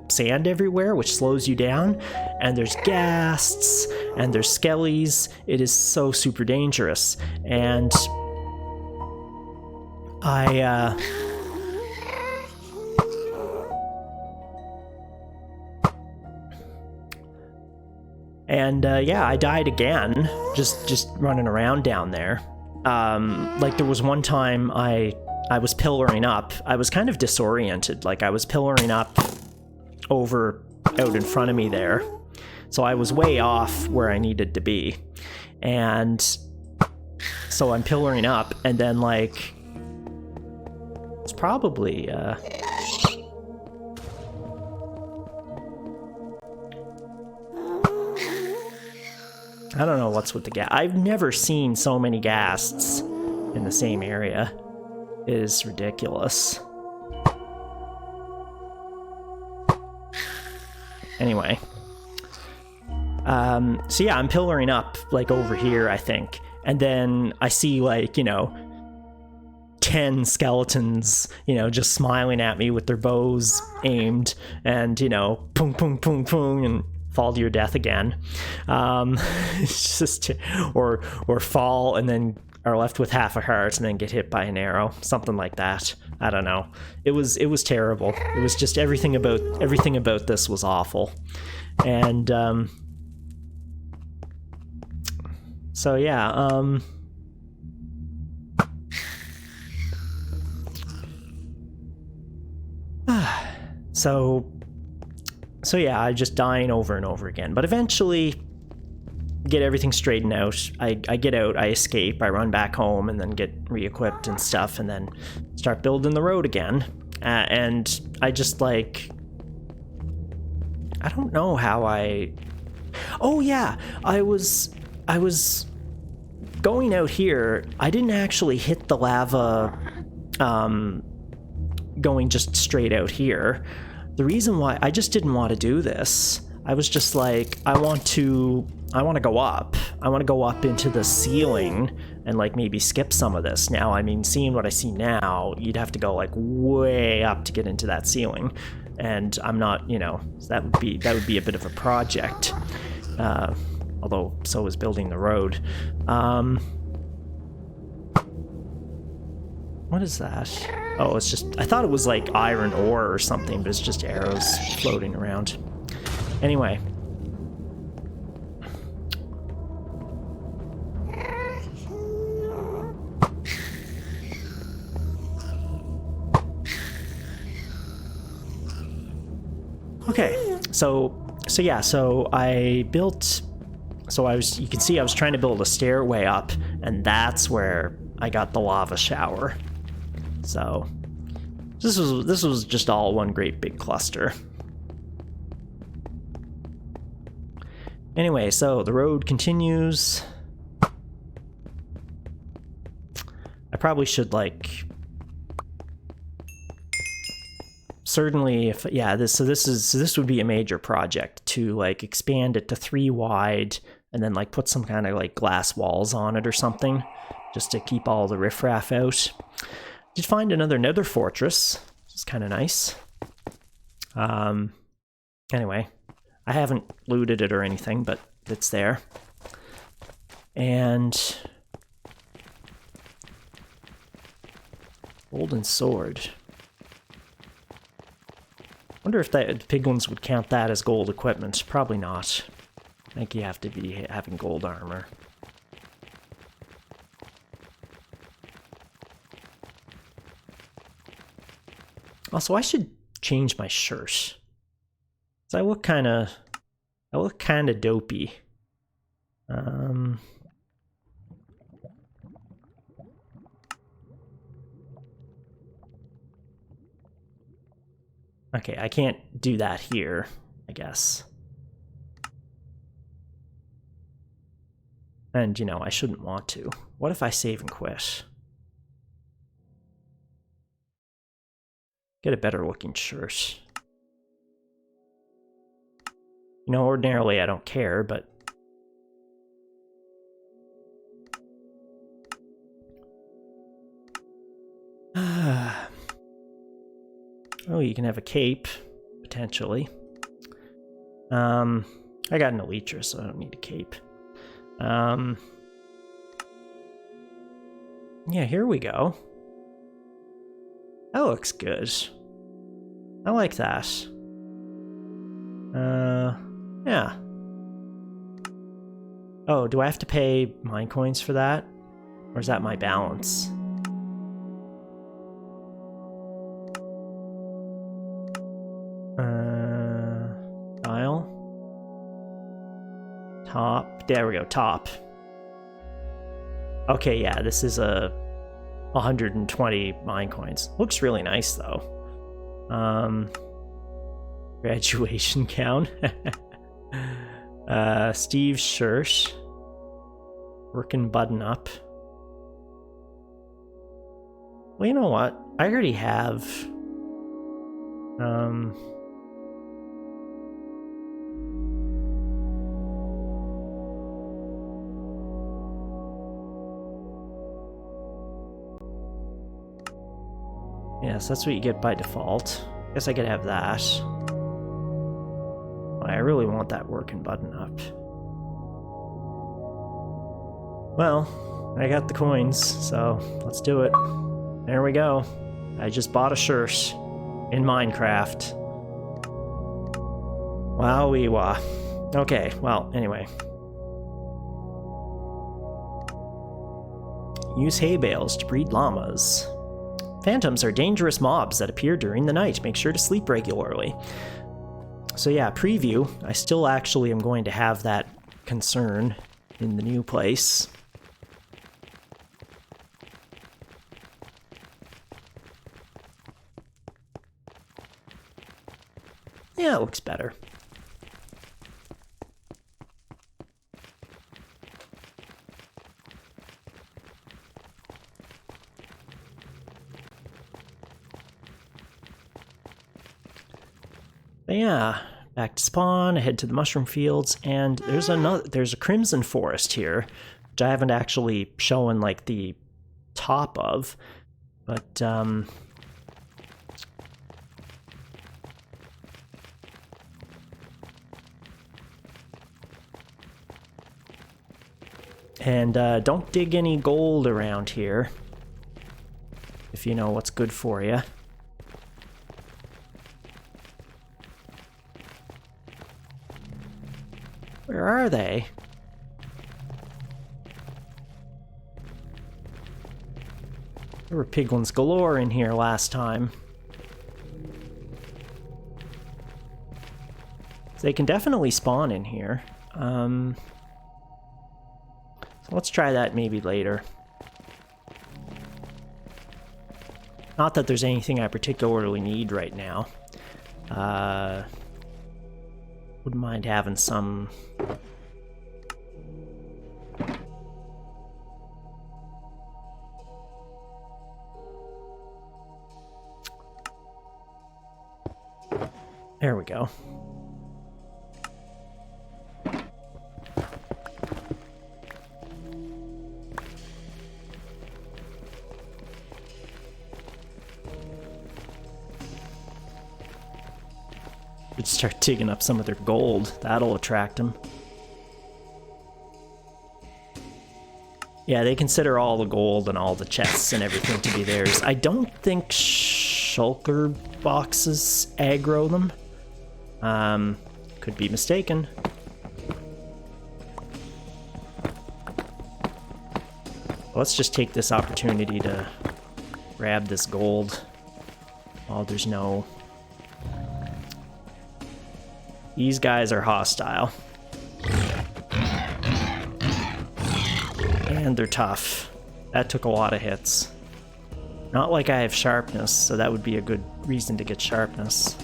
sand everywhere, which slows you down, and there's ghasts and there's skellies. It is so super dangerous. And I died again, just running around down there. Like there was one time I was pillaring up. I was kind of disoriented. Like I was pillaring up out in front of me there. So I was way off where I needed to be. And so I'm pillaring up, and then like it's probably I don't know what's with the gas. I've never seen so many ghasts in the same area. It is ridiculous. Anyway. So yeah, I'm pillaring up like over here, I think. And then I see like, 10 skeletons, just smiling at me with their bows aimed, and, boom, boom, boom, boom, and fall to your death again. It's just, or fall and then are left with half a heart and then get hit by an arrow, something like that. I don't know. It was terrible. It was just everything about this was awful. And so yeah, so yeah, I just dying over and over again. But eventually get everything straightened out. I get out, I escape, I run back home, and then get re-equipped and stuff, and then start building the road again. And I just like, I don't know how oh yeah, I was going out here. I didn't actually hit the lava going just straight out here. The reason why, I just didn't want to do this. I was just like, I want to go up. I want to go up into the ceiling and like maybe skip some of this. Now, I mean, seeing what I see now, you'd have to go like way up to get into that ceiling. And I'm not, that would be a bit of a project. Although so is building the road. What is that? Oh, it's just, I thought it was like iron ore or something, but it's just arrows floating around. Anyway. Okay, so I built, you can see I was trying to build a stairway up, and that's where I got the lava shower. So this was just all one great big cluster. Anyway, so the road continues. I probably should, like, certainly if, yeah, this would be a major project to, like, expand it to 3 wide and then, like, put some kind of, like, glass walls on it or something just to keep all the riffraff out. Did find another nether fortress, which is kind of nice. Anyway, I haven't looted it or anything, but it's there. And golden sword. Wonder if the piglins would count that as gold equipment. Probably not. I think you have to be having gold armor. Also, I should change my shirt. So I look kind of dopey. Okay, I can't do that here, I guess. And, you know, I shouldn't want to. What if I save and quit? Get a better looking shirt. You know, ordinarily I don't care, but... Oh, you can have a cape, potentially. I got an elytra, so I don't need a cape. Yeah, here we go. That looks good. I like that. Yeah. Oh, do I have to pay mine coins for that? Or is that my balance? Dial. Top. There we go, top. Okay, yeah, this is a 120 mine coins. Looks really nice, though. Graduation gown. Steve's shirt. Working button up. Well, you know what? I already have... Yes, that's what you get by default. Guess I could have that. I really want that working button up. Well, I got the coins, so let's do it. There we go. I just bought a shirt in Minecraft. Wowee wah. Okay, well, anyway. Use hay bales to breed llamas. Phantoms are dangerous mobs that appear during the night. Make sure to sleep regularly. So yeah, preview. I still actually am going to have that concern in the new place. Yeah, it looks better. But yeah, back to spawn, head to the mushroom fields, and there's a crimson forest here, which I haven't actually shown like the top of, but and don't dig any gold around here, if you know what's good for you. Where are they? There were piglins galore in here last time. They can definitely spawn in here. So let's try that maybe later. Not that there's anything I particularly need right now. Wouldn't mind having some... There we go. Should start digging up some of their gold. That'll attract them. Yeah, they consider all the gold and all the chests and everything to be theirs. I don't think shulker boxes aggro them. Could be mistaken. Let's just take this opportunity to grab this gold. Oh, there's no... These guys are hostile. And they're tough. That took a lot of hits. Not like I have sharpness, so that would be a good reason to get sharpness.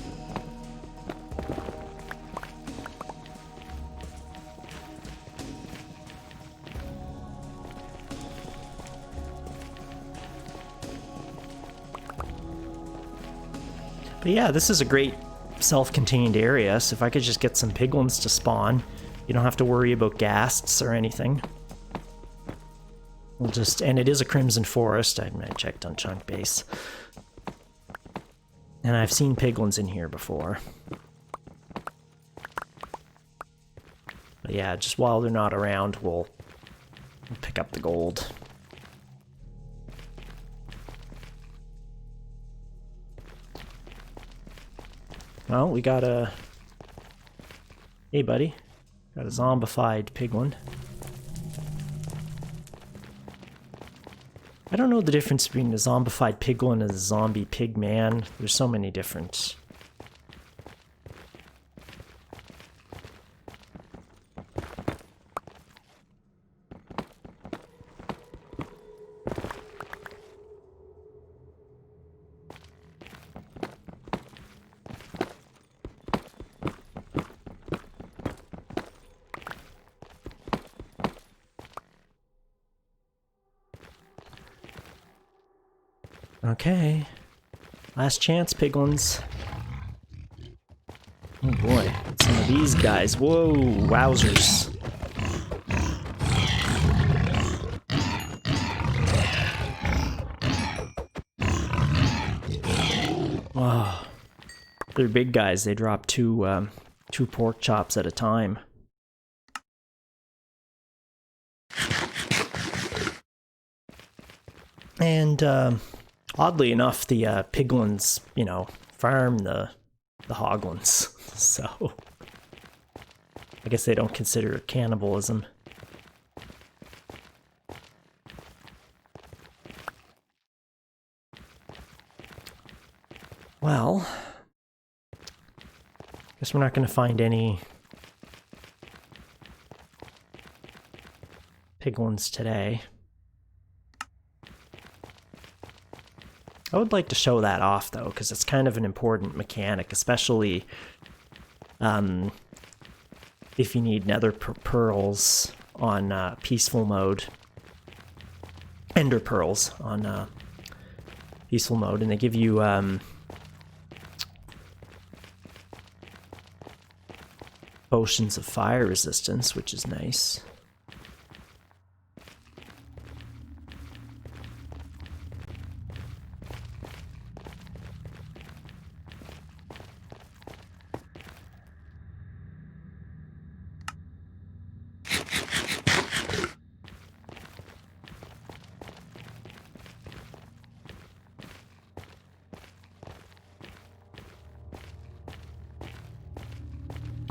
But yeah, this is a great self-contained area, so if I could just get some piglins to spawn, you don't have to worry about ghasts or anything. We'll just, and it is a crimson forest. I checked on Chunk Base. And I've seen piglins in here before. But yeah, just while they're not around, we'll pick up the gold. Well, we got a... Hey, buddy. Got a zombified piglin. I don't know the difference between a zombified piglin and a zombie pigman. There's so many different... Okay. Last chance, piglins. Oh boy. Some of these guys. Whoa, wowzers. Oh. They're big guys. They drop two pork chops at a time. And, oddly enough, the piglins, you know, farm the hoglins, so I guess they don't consider it cannibalism. Well, guess we're not going to find any piglins today. I would like to show that off, though, because it's kind of an important mechanic, especially if you need nether pearls on peaceful mode. Ender pearls on peaceful mode, and they give you potions of fire resistance, which is nice.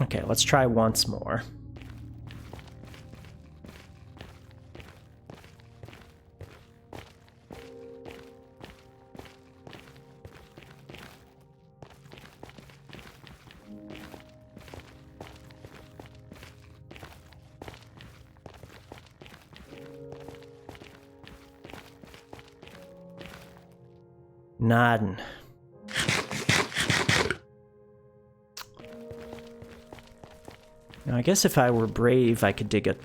Okay, let's try once more. Nothing. Now, I guess if I were brave, I could dig a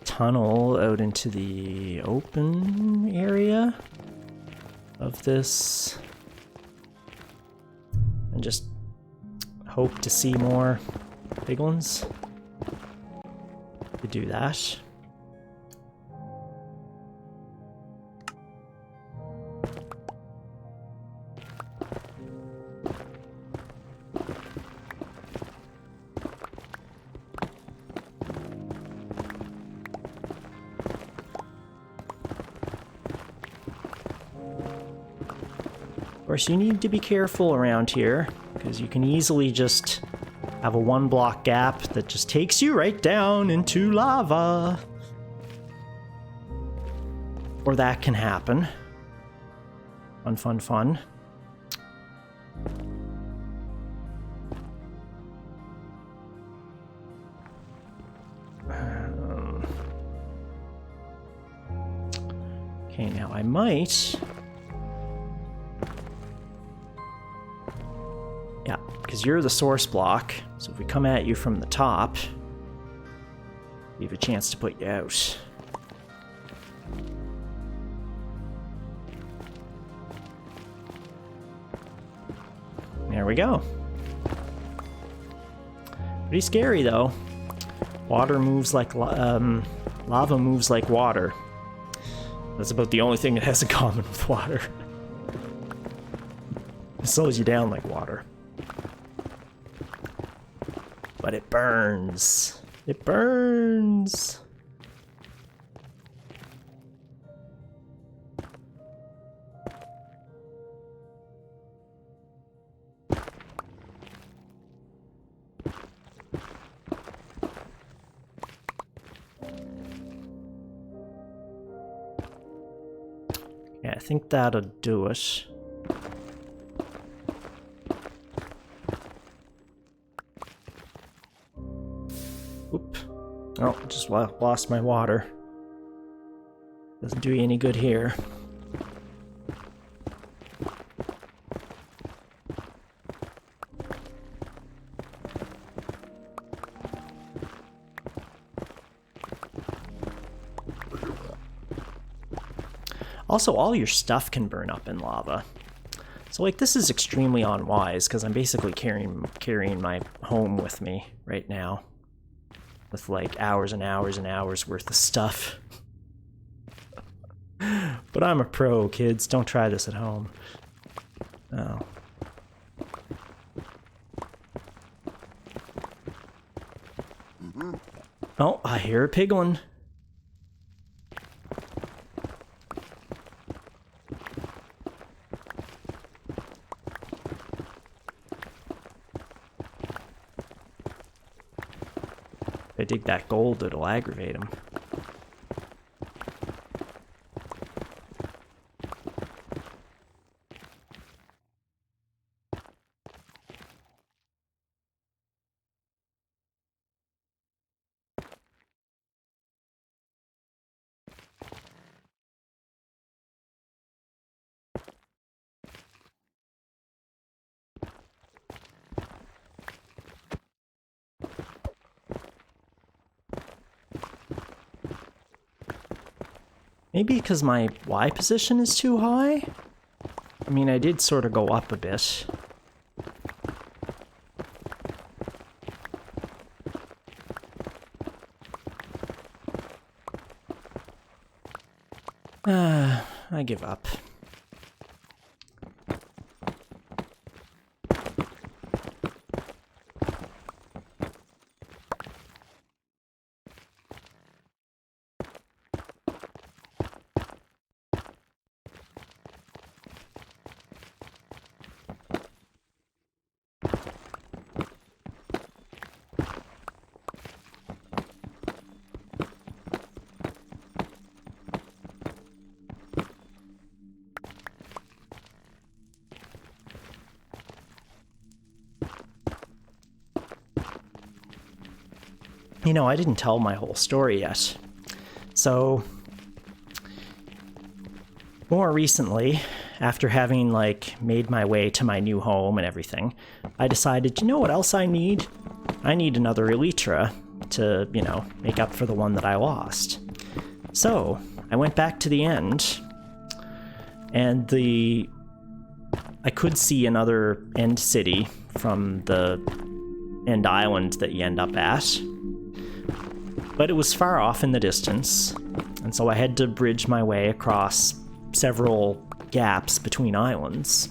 tunnel out into the open area of this and just hope to see more big ones. Could do that. Of course, you need to be careful around here, because you can easily just have a one-block gap that just takes you right down into lava. Or that can happen. Fun, fun, fun. Okay, now I might... Yeah, because you're the source block, so if we come at you from the top, we have a chance to put you out. There we go. Pretty scary, though. Water moves like... lava moves like water. That's about the only thing it has in common with water. It slows you down like water. But it burns. It burns. Yeah, I think that'll do it. Oop. Oh, just lost my water. Doesn't do you any good here. Also, all your stuff can burn up in lava. So, like, this is extremely unwise, because I'm basically carrying my home with me right now. With, like, hours and hours and hours worth of stuff. But I'm a pro, kids. Don't try this at home. Oh. Oh, I hear a piglin. If I dig that gold, it'll aggravate him. Maybe because my Y position is too high? I mean, I did sort of go up a bit. I give up. You know, I didn't tell my whole story yet. So, more recently, after having like made my way to my new home and everything, I decided, you know what else I need? I need another elytra to, you know, make up for the one that I lost. So I went back to the end, and I could see another end city from the end island that you end up at, but it was far off in the distance, and so I had to bridge my way across several gaps between islands.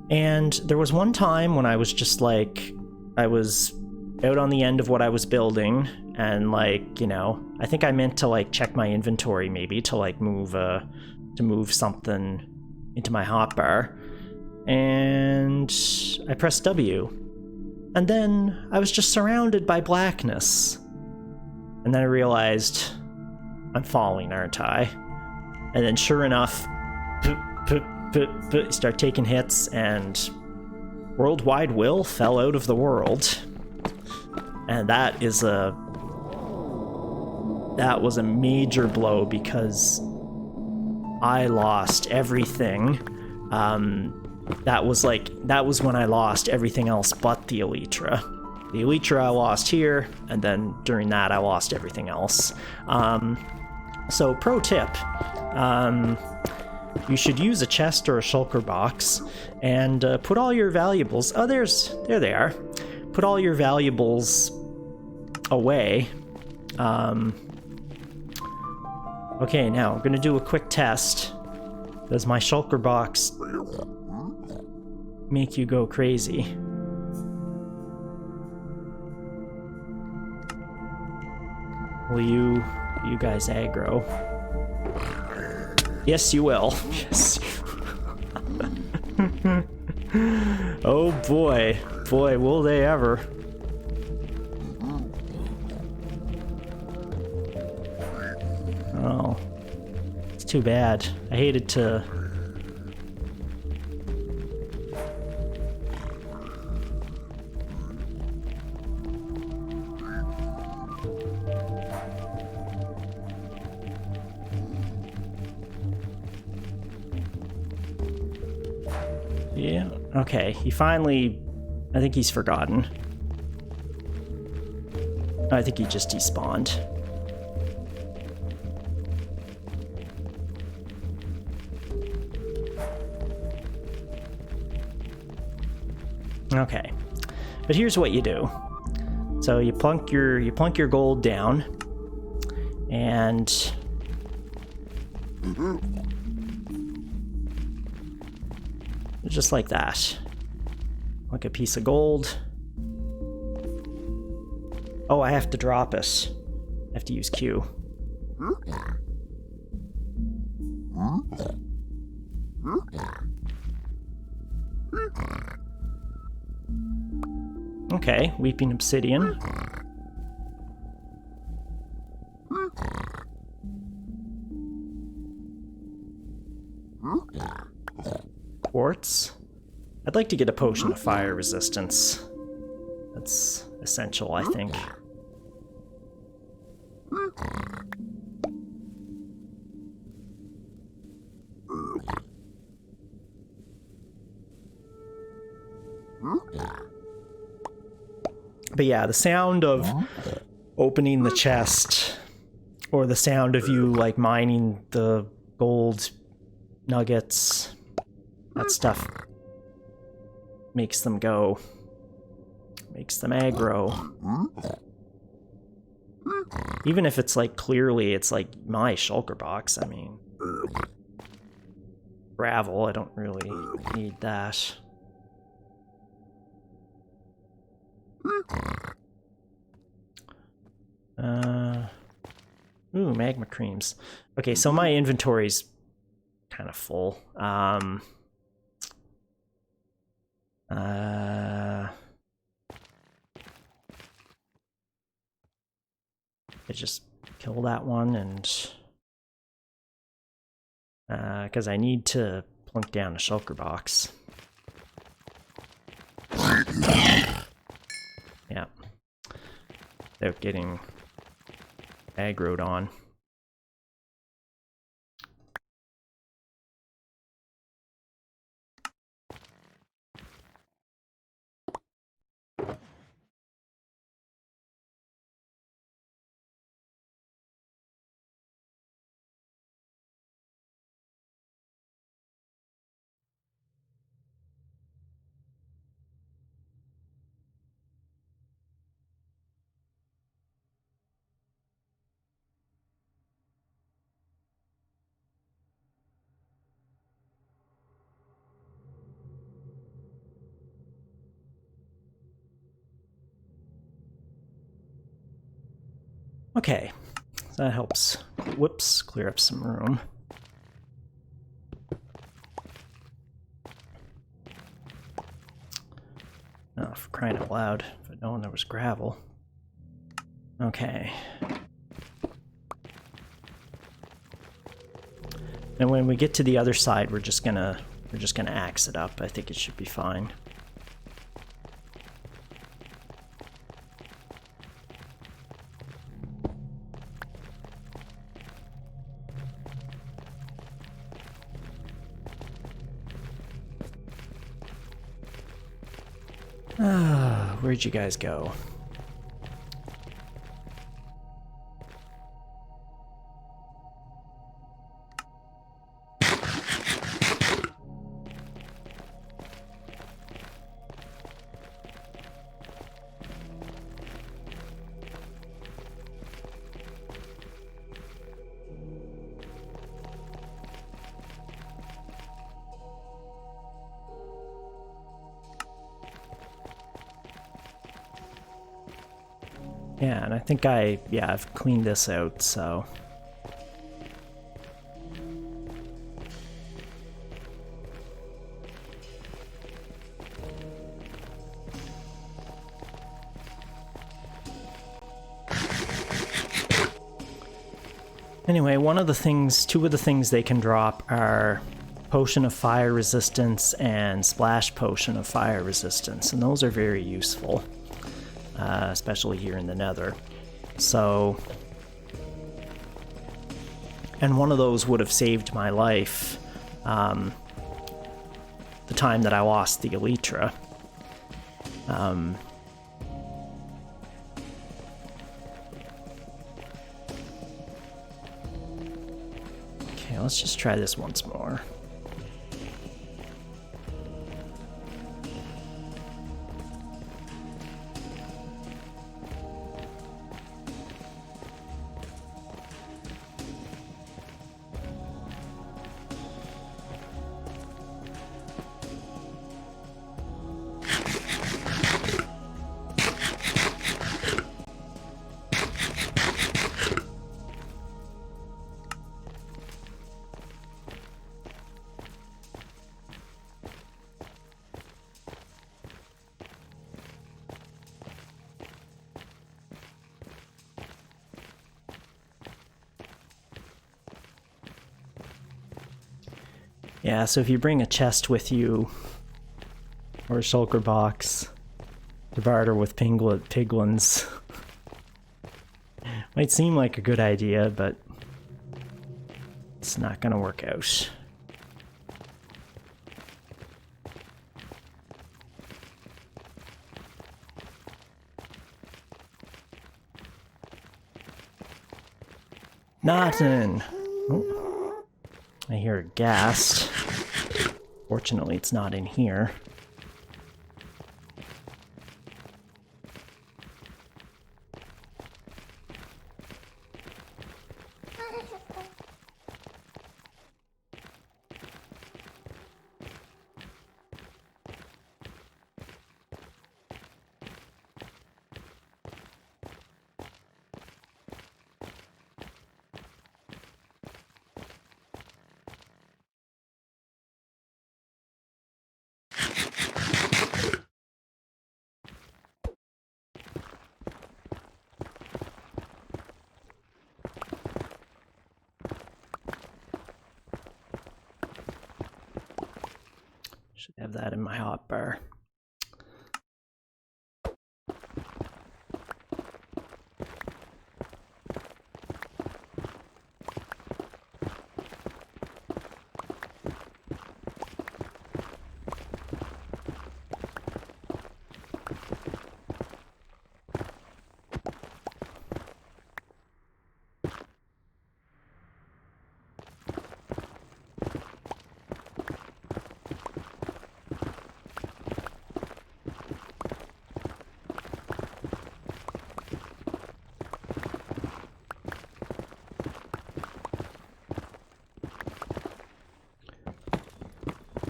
And there was one time when I was just like, I was out on the end of what I was building, and like, you know, I think I meant to like check my inventory maybe to like move something into my hotbar, and I pressed W, and then I was just surrounded by blackness, and then I realized I'm falling, aren't I? And then sure enough, start taking hits, and Worldwide Will fell out of the world. And that was a major blow, because I lost everything. That was when I lost everything else but the elytra. The elytra I lost here, and then during that I lost everything else. So pro tip, you should use a chest or a shulker box and put all your valuables, there they are. Put all your valuables away. Okay, now I'm gonna do a quick test. Does my shulker box make you go crazy? Will you guys aggro? Yes, you will. Yes. Oh boy. Boy, will they ever. Oh. It's too bad. I hated to... Yeah, okay. He finally... I think he's forgotten. I think he just despawned. Okay. But here's what you do. So you plunk your gold down, and just like that. Like a piece of gold. Oh, I have to drop it. I have to use Q. Okay, Weeping Obsidian. Quartz. I'd like to get a potion of fire resistance. That's essential, I think. But yeah, the sound of opening the chest, or the sound of you like mining the gold nuggets, that stuff makes them go, makes them aggro. Even if it's like clearly it's like my shulker box, I mean, gravel, I don't really need that. Ooh, magma creams. Okay, so my inventory's kind of full. I just kill that one, and because I need to plunk down a shulker box. Yeah, without getting aggroed on. Okay, so that helps, whoops, clear up some room. Oh, for crying out loud, if I'd known there was gravel. Okay. And when we get to the other side, we're just gonna axe it up. I think it should be fine. Where'd you guys go? Yeah, and I think I've cleaned this out, so. Anyway, two of the things they can drop are Potion of Fire Resistance and Splash Potion of Fire Resistance, and those are very useful. Especially here in the Nether. So, and one of those would have saved my life the time that I lost the Elytra. Okay, let's just try this once more. Yeah, so if you bring a chest with you, or a shulker box, to barter with piglins, might seem like a good idea, but it's not gonna work out. Nothing! Oh. I hear a ghast. Fortunately, it's not in here. Should have that in my hotbar.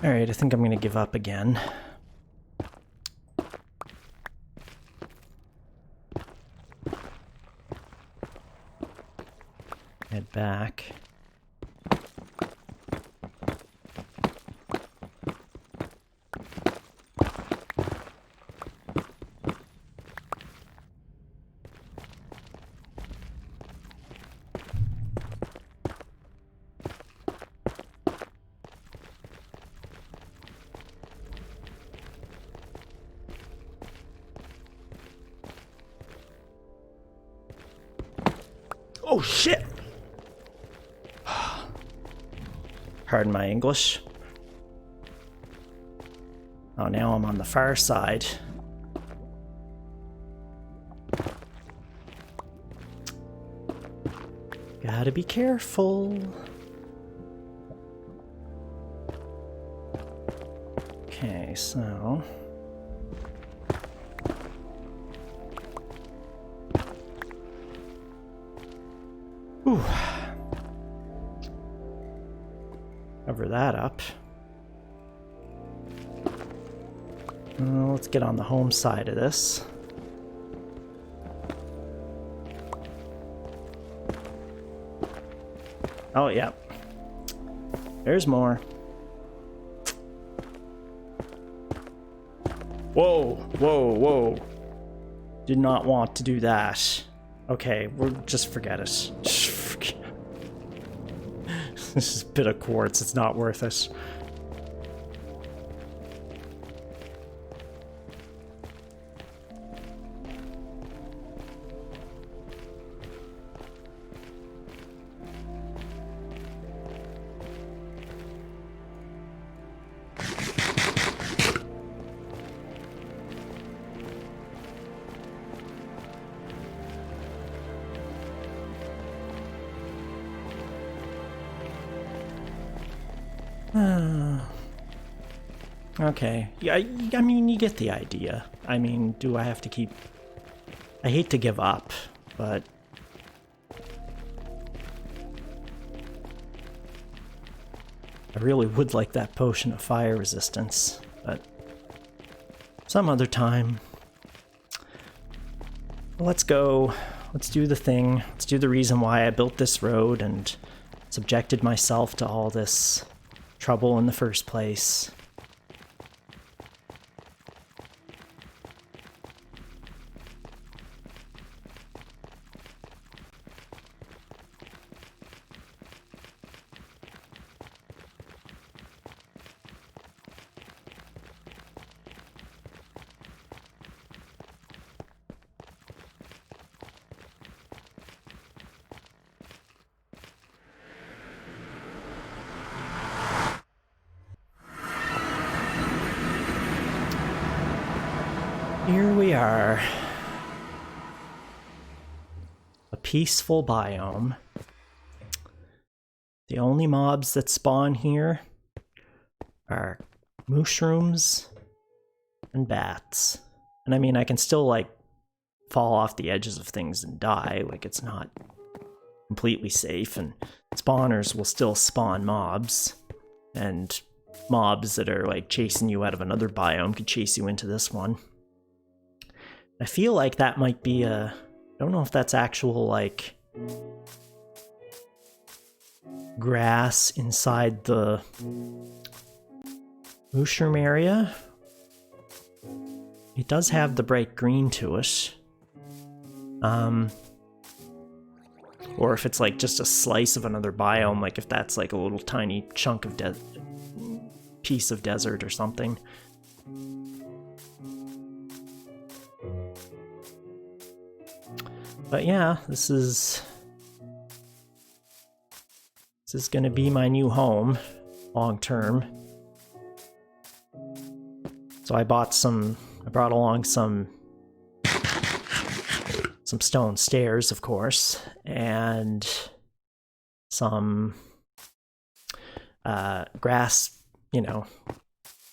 Alright, I think I'm gonna give up again. head back. Oh shit! Pardon my English. Oh, now I'm on the far side. Gotta be careful. Okay, so... Ooh. Cover that up. Let's get on the home side of this. Oh, yeah. There's more. Whoa, whoa, whoa. Did not want to do that. Okay, we'll just forget it. This is a bit of quartz, it's not worth it. Okay. Yeah, I mean, you get the idea. I mean, do I have to keep... I hate to give up, but... I really would like that potion of fire resistance, but... some other time. Let's go. Let's do the thing. Let's do the reason why I built this road and subjected myself to all this trouble in the first place. Here we are. A peaceful biome. The only mobs that spawn here are mushrooms and bats. And I mean, I can still, like, fall off the edges of things and die. Like, it's not completely safe, and spawners will still spawn mobs. And mobs that are, like, chasing you out of another biome could chase you into this one. I feel like that might be a... I don't know if that's actual, like... grass inside the... mushroom area. It does have the bright green to it. Or if it's, like, just a slice of another biome, like if that's, like, a little tiny chunk of piece of desert or something. But yeah, this is gonna be my new home, long term. So I brought along some stone stairs, of course, and some grass,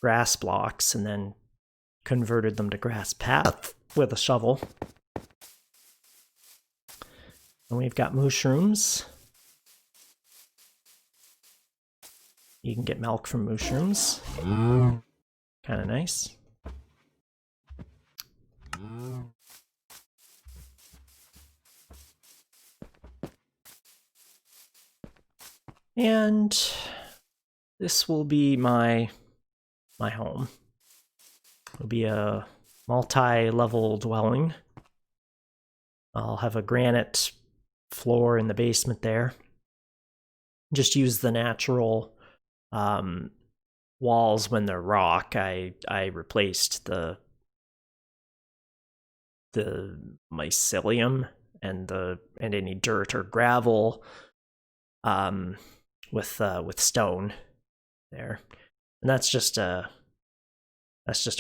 grass blocks, and then converted them to grass path with a shovel. And we've got mushrooms. You can get milk from mushrooms. Kind of nice. And this will be my home. It'll be a multi-level dwelling. I'll have a granite floor in the basement there. Just use the natural walls when they're rock. I replaced the mycelium and any dirt or gravel with stone there, and that's just a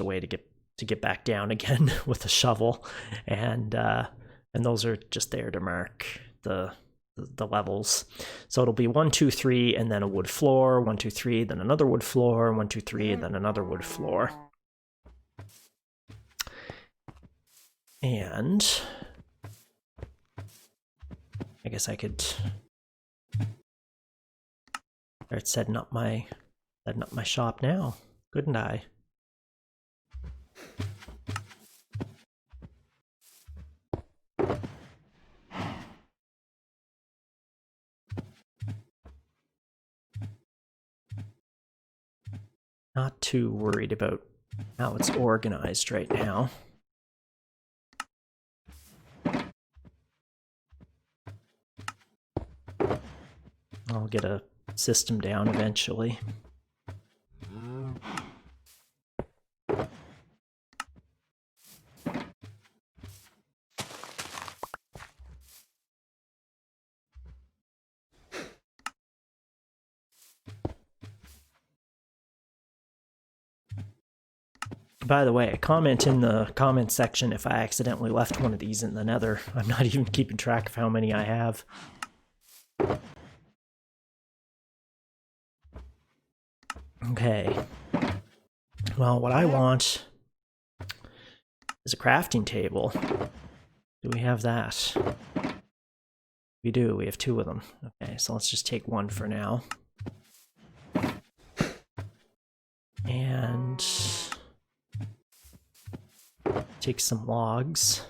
way to get back down again with a shovel, and those are just there to mark the levels. So it'll be 1, 2, 3, and then a wood floor. 1, 2, 3, then another wood floor. 1, 2, 3, and then another wood floor. And I guess I could start setting up my shop now, couldn't I? Not too worried about how it's organized right now. I'll get a system down eventually. By the way, comment in the comment section if I accidentally left one of these in the nether. I'm not even keeping track of how many I have. Okay. Well, what I want is a crafting table. Do we have that? We do. We have 2 of them. Okay, so let's just take 1 for now. And take some logs.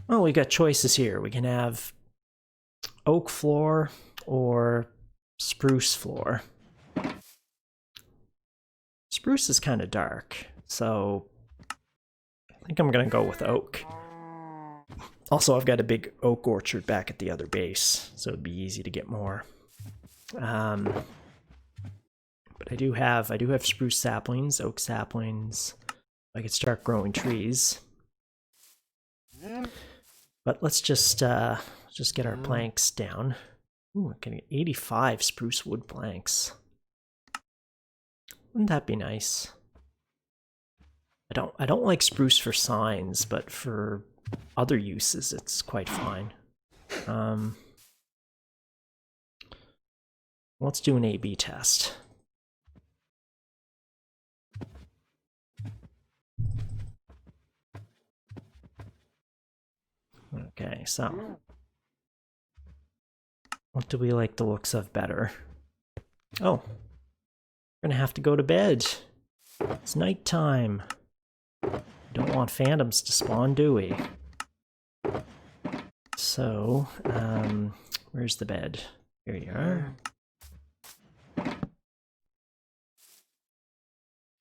Well, we got choices here. We can have oak floor or spruce floor. Spruce is kind of dark, so I think I'm gonna go with oak. Also, I've got a big oak orchard back at the other base, so it'd be easy to get more. But I do have spruce saplings, oak saplings. I could start growing trees. But let's just get our planks down. Ooh, I'm getting 85 spruce wood planks. Wouldn't that be nice? I don't like spruce for signs, but for other uses it's quite fine. Let's do an A/B test. Okay, so what do we like the looks of better? Oh, we're gonna have to go to bed. It's nighttime. Don't want phantoms to spawn, do we? So, where's the bed? Here you are.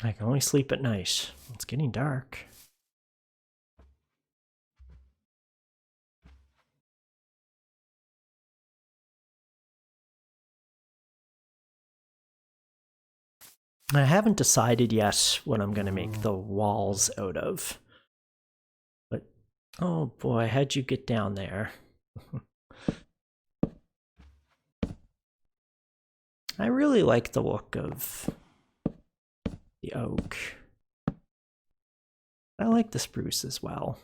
I can only sleep at night. It's getting dark. I haven't decided yet what I'm going to make the walls out of. But, oh boy, how'd you get down there? I really like the look of the oak. I like the spruce as well.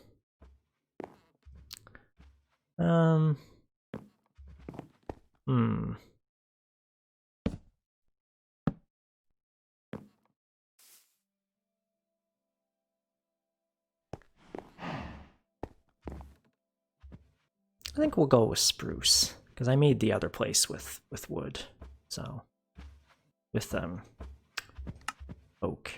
I think we'll go with spruce, because I made the other place with wood, so with oak.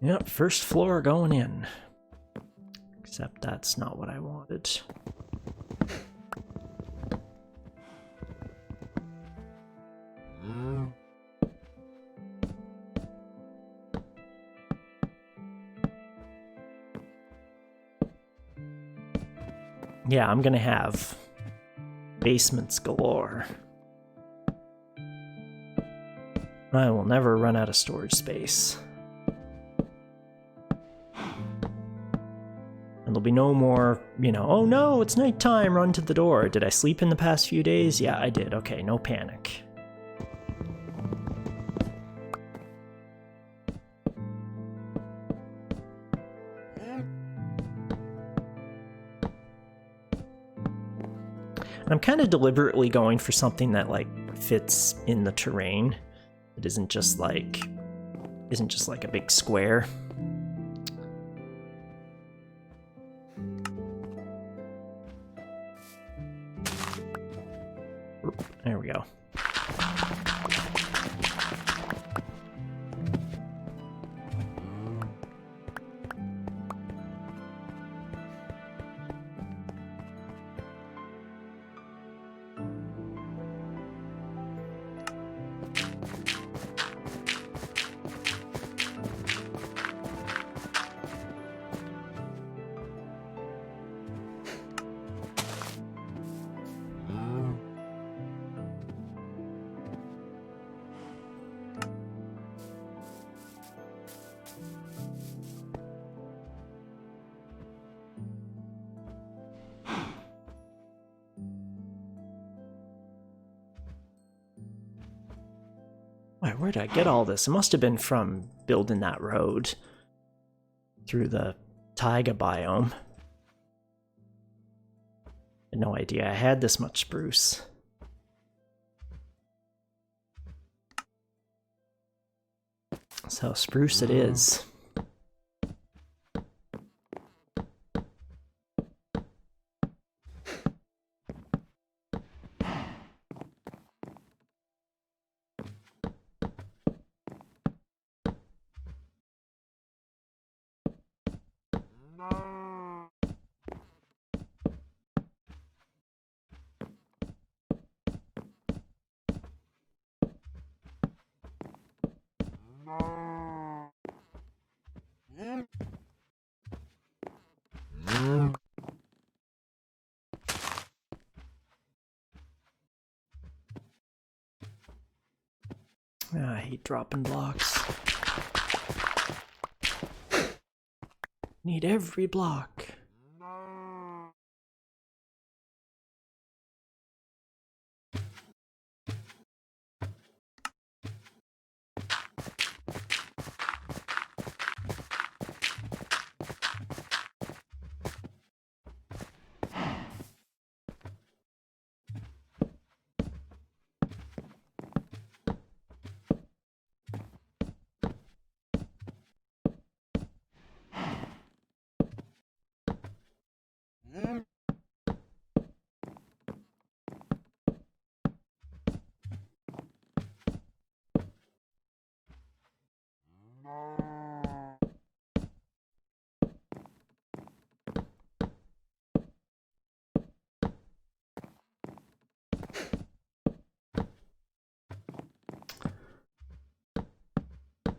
Yep, first floor going in. Except that's not what I wanted. Yeah, I'm gonna have basements galore. I will never run out of storage space. And there'll be no more, you know, oh no, it's nighttime, run to the door. Did I sleep in the past few days? Yeah, I did. Okay, no panic. I'm kind of deliberately going for something that like fits in the terrain. It isn't just like a big square. There we go. Where did I get all this? It must have been from building that road through the taiga biome. I had no idea I had this much spruce. So spruce it is. I hate dropping blocks. Need every block.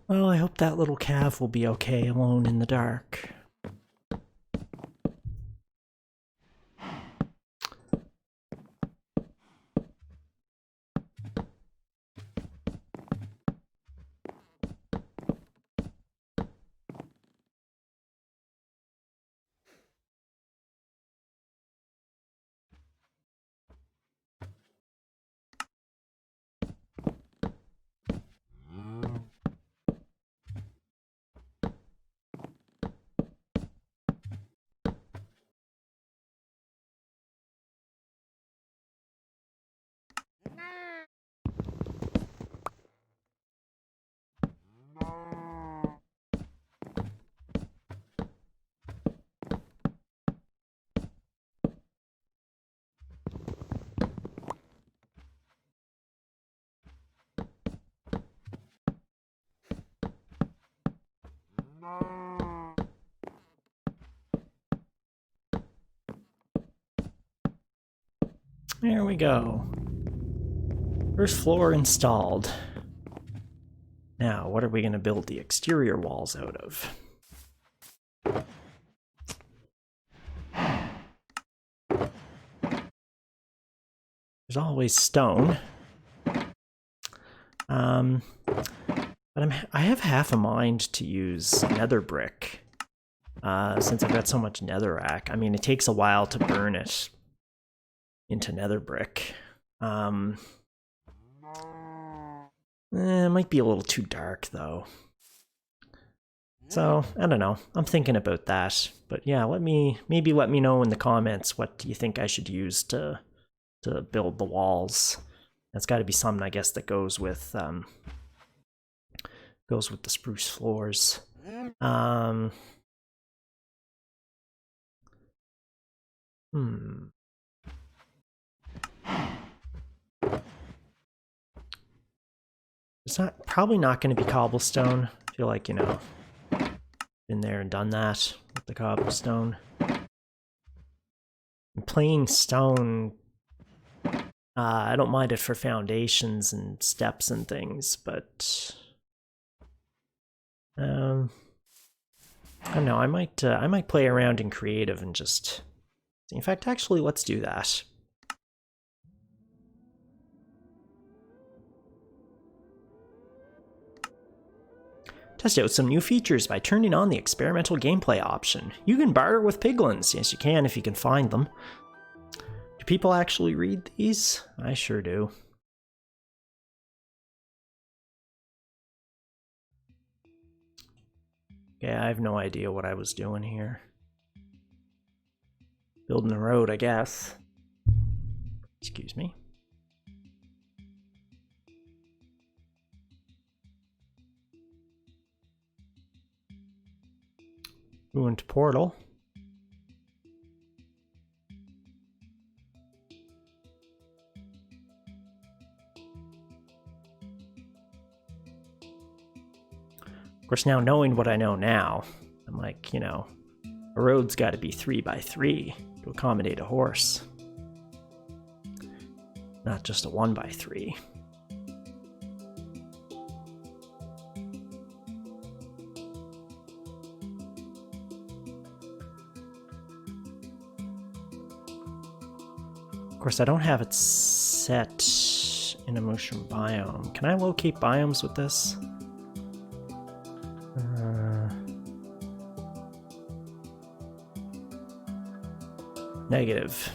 Well, I hope that little calf will be okay alone in the dark. There we go. First floor installed. Now, what are we going to build the exterior walls out of? There's always stone. But I have half a mind to use nether brick, since I've got so much netherrack. I mean, it takes a while to burn it into nether brick. It might be a little too dark, though. So, I don't know. I'm thinking about that. But yeah, maybe let me know in the comments what do you think I should use to build the walls. That's got to be something, I guess, that goes with the spruce floors. It's probably not going to be cobblestone. I feel like, you know, been there and done that with the cobblestone. And plain stone, I don't mind it for foundations and steps and things, but I don't know. I might play around in creative and just. In fact, actually, let's do that. Test out some new features by turning on the experimental gameplay option. You can barter with piglins. Yes, you can if you can find them. Do people actually read these? I sure do. Yeah, I have no idea what I was doing here. Building a road, I guess. Excuse me. Ruined portal. Of course, now knowing what I know now, I'm like, you know, a road's got to be 3x3 to accommodate a horse. Not just a 1x3. Of course, I don't have it set in a mushroom biome. Can I locate biomes with this? Negative.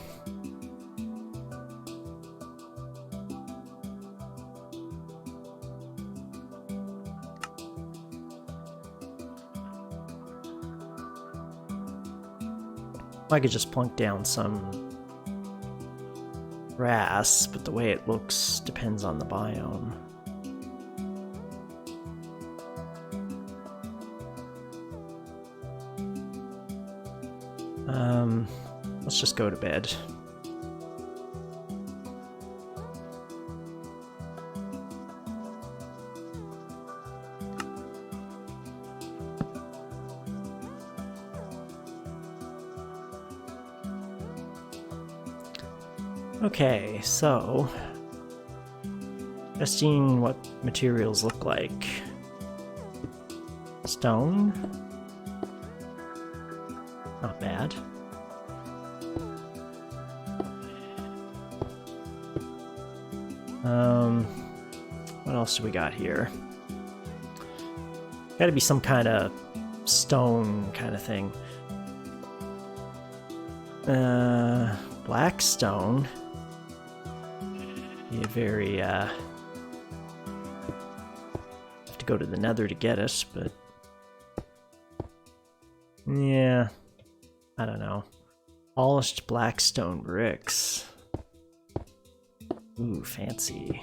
I could just plunk down some grass, but the way it looks depends on the biome. Let's just go to bed. Okay, so testing what materials look like. Stone. Not bad. What else do we got here? Gotta be some kind of stone kind of thing. Black stone. Be a very, have to go to the nether to get it, but yeah, I don't know. Polished black stone bricks. Ooh, fancy.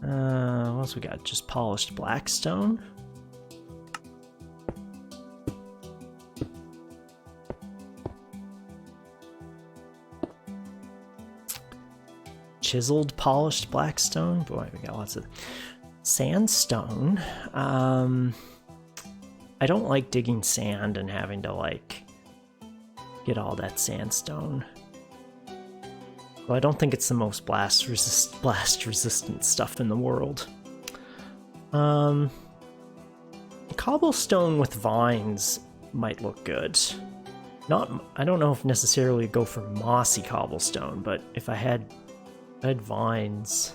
What else we got? Just polished black stone. Chiseled polished black stone. Boy, we got lots of. Sandstone. I don't like digging sand and having to, like, get all that sandstone. Well, I don't think it's the most blast resistant stuff in the world. Cobblestone with vines might look good. I don't know if necessarily go for mossy cobblestone, but if I had vines.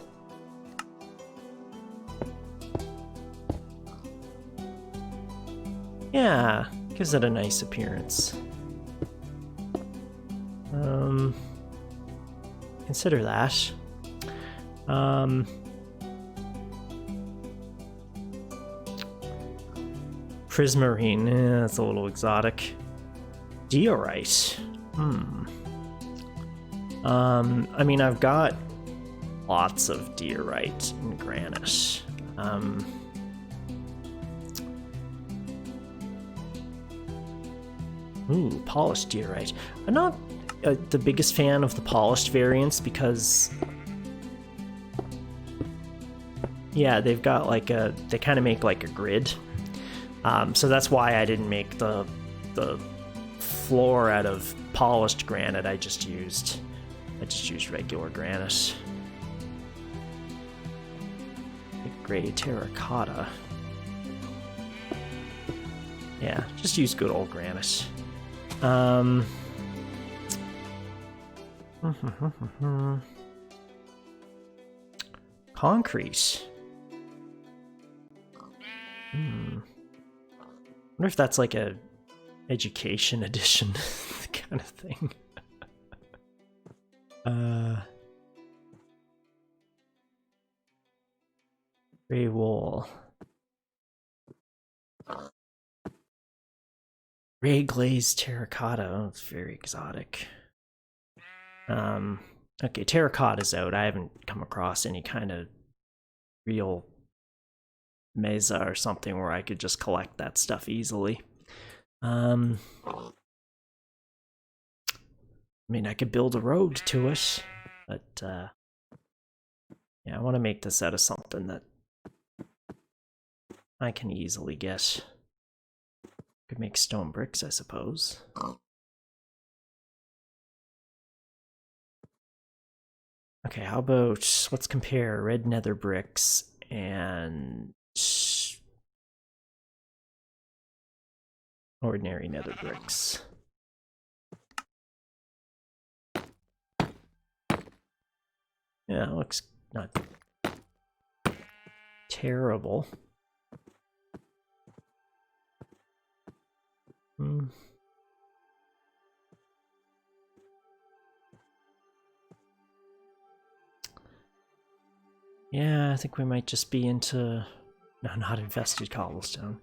Yeah, gives it a nice appearance. Consider that. Prismarine, that's a little exotic. Diorite. I mean, I've got lots of diorite and granite. Ooh, polished diorite. I'm not the biggest fan of the polished variants because, yeah, they've got like they kind of make like a grid. So that's why I didn't make the floor out of polished granite. I just used regular granite. Like gray terracotta. Yeah, just use good old granite. Concrete. Wonder if that's like a education edition kind of thing. Gray wool. Gray glazed terracotta. Oh, it's very exotic. Okay, terracotta's out. I haven't come across any kind of real mesa or something where I could just collect that stuff easily. I mean, I could build a road to it, but yeah, I want to make this out of something that I can easily get. Could make stone bricks, I suppose. Okay, how about, let's compare red nether bricks and ordinary nether bricks. Yeah, it looks not terrible. Yeah, I think we might just be into... No, not infested cobblestone.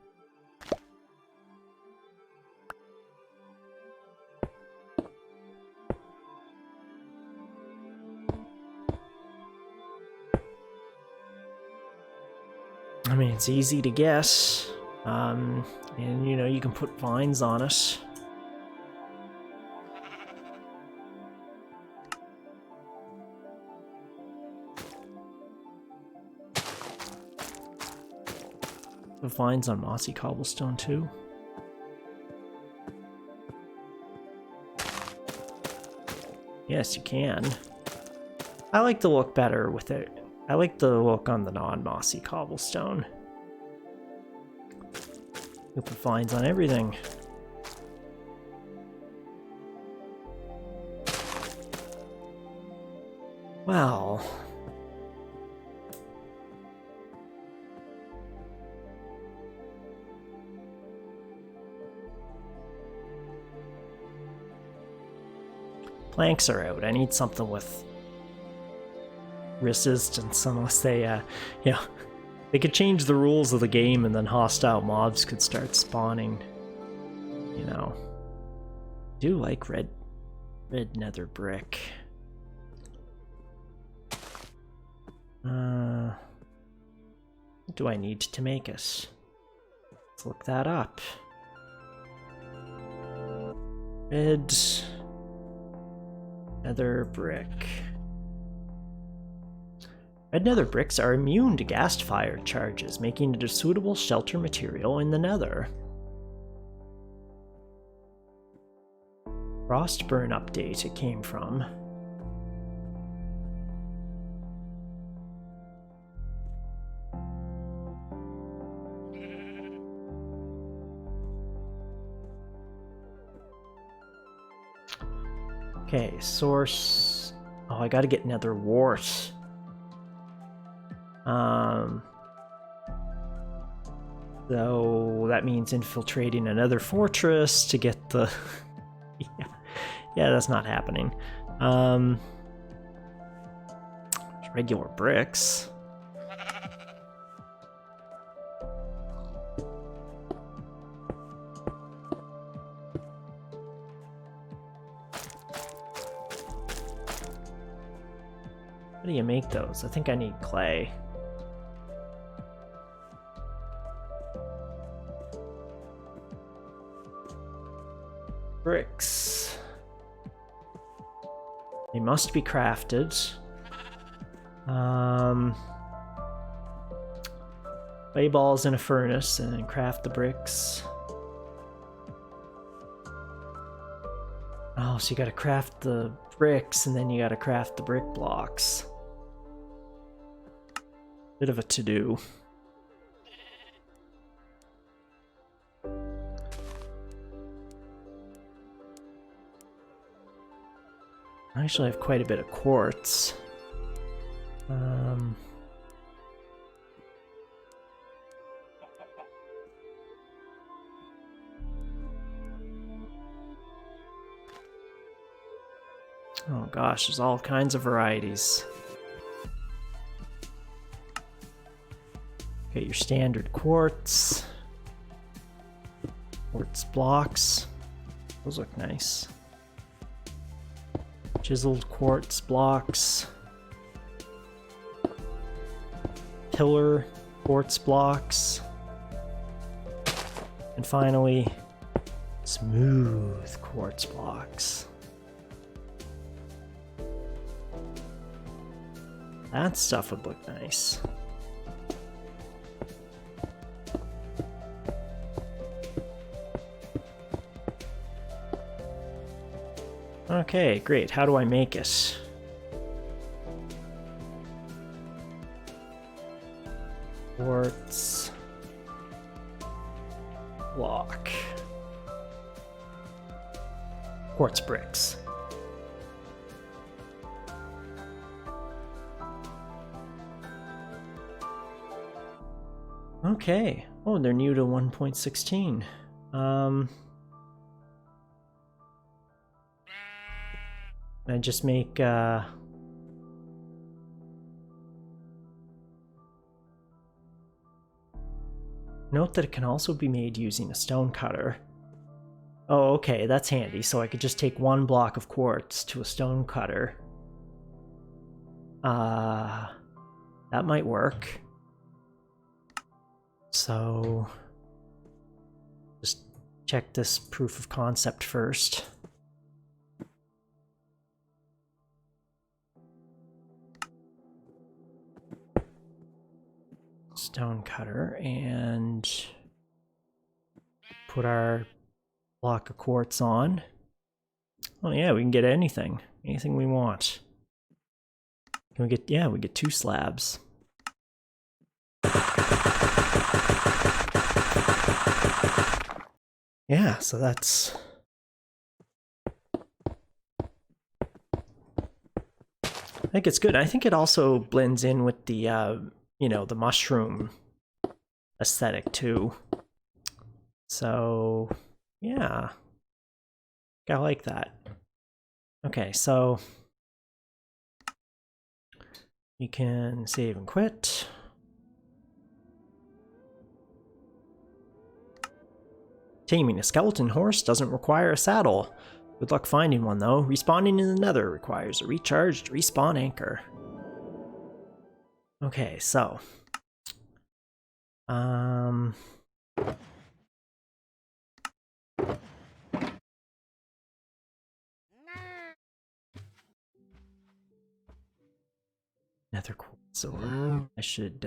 I mean, it's easy to guess. And, you know, you can put vines on it. The vines on mossy cobblestone too. Yes, you can. I like the look better with it. I like the look on the non-mossy cobblestone. You'll put vines on everything. Well... planks are out. I need something with resistance, unless they, you know, they could change the rules of the game and then hostile mobs could start spawning. You know, I do like red nether brick. What do I need to make it? Let's look that up. Red nether brick. Red nether bricks are immune to gas fire charges, making it a suitable shelter material in the nether. Frostburn update it came from. Okay, source. Oh, I gotta get nether wart. So that means infiltrating another fortress to get the... yeah, that's not happening. Regular bricks. How do you make those? I think I need clay. Bricks. They must be crafted. Clay balls in a furnace and then craft the bricks. Oh, so you gotta craft the bricks and then you gotta craft the brick blocks. Bit of a to-do. I actually have quite a bit of quartz. Oh gosh, there's all kinds of varieties. Okay, your standard quartz. Quartz blocks. Those look nice. Chiseled quartz blocks. Pillar quartz blocks. And finally, smooth quartz blocks. That stuff would look nice. Okay, great. How do I make it? Quartz block. Quartz bricks. Okay. Oh, they're new to 1.16. I just make note that it can also be made using a stone cutter. Oh, okay, that's handy. So I could just take one block of quartz to a stone cutter. That might work. So just check this proof of concept first. Stone cutter and put our block of quartz on. Oh yeah, we can get anything we want. Can we get, yeah, we get 2 slabs. Yeah, so that's... I think it's good. I think it also blends in with the you know, the mushroom aesthetic too. So, yeah. I like that. Okay, so you can save and quit. Taming a skeleton horse doesn't require a saddle. Good luck finding one though. Respawning in the nether requires a recharged respawn anchor. Okay, so Nether quartz. So I should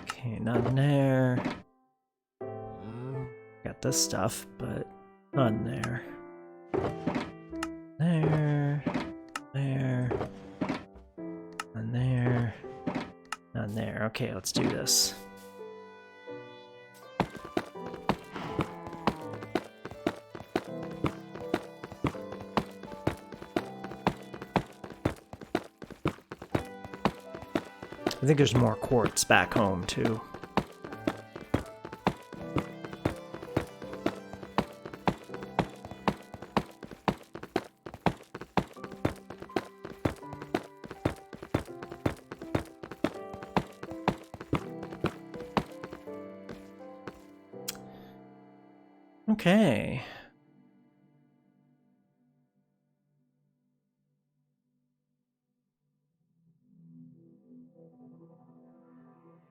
okay, not in there. Got this stuff, but not in there. There, there, and there, and there. Okay, let's do this. I think there's more quartz back home too. Okay.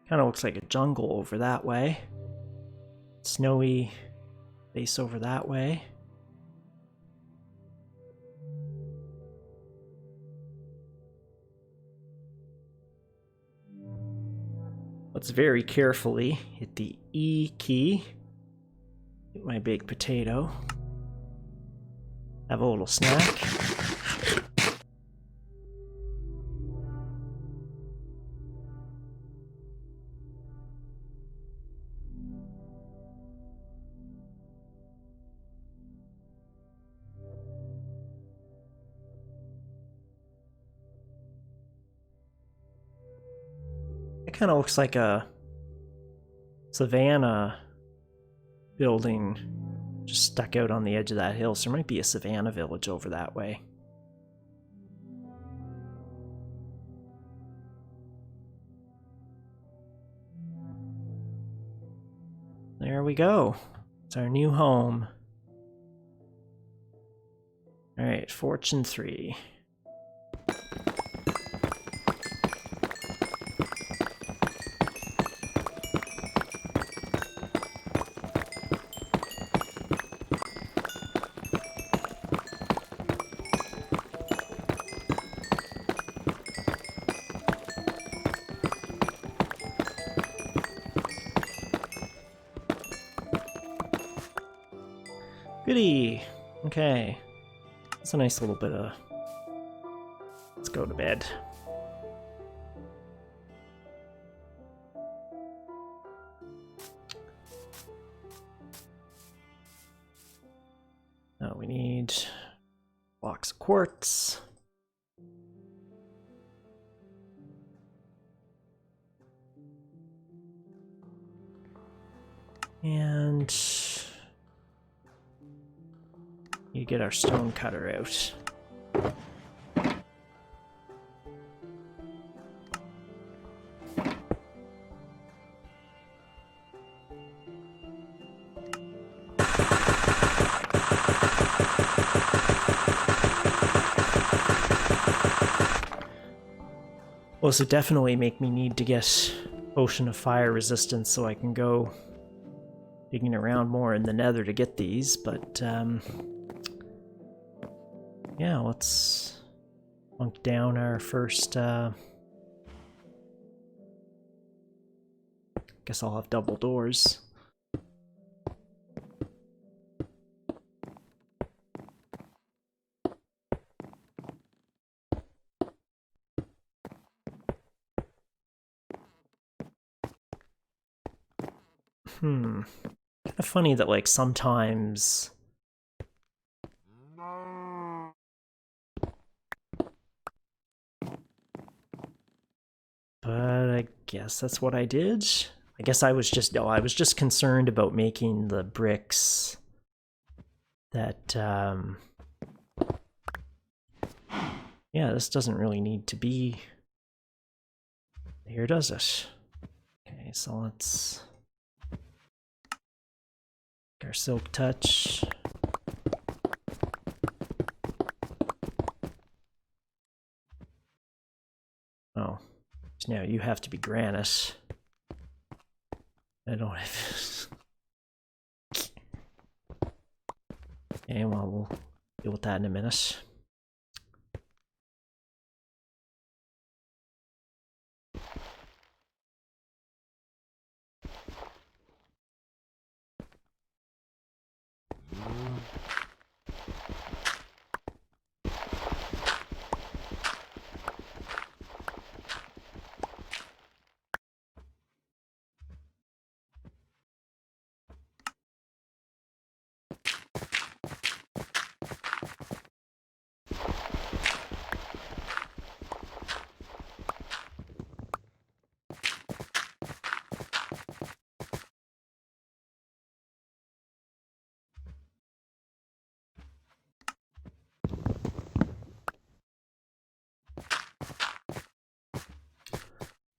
Kind of looks like a jungle over that way. Snowy base over that way. Let's very carefully hit the E key. Get my baked potato. Have a little snack. It kind of looks like a savanna building just stuck out on the edge of that hill, so there might be a savanna village over that way. There we go. It's our new home. Alright, fortune 3. Goody! Okay. That's a nice little bit of... Let's go to bed. Now we need blocks of quartz. And you get our stone cutter out. Well, this would definitely make me need to get Ocean of Fire resistance so I can go digging around more in the nether to get these, but yeah, let's plunk down our first, guess I'll have double doors. Kind of funny that, like, sometimes... But I guess that's what I did. I guess I was just... No, I was just concerned about making the bricks that, yeah, this doesn't really need to be here, does it? Okay, so let's... our silk touch. So now you have to be granite. I don't have... Okay, well, we'll deal with that in a minute.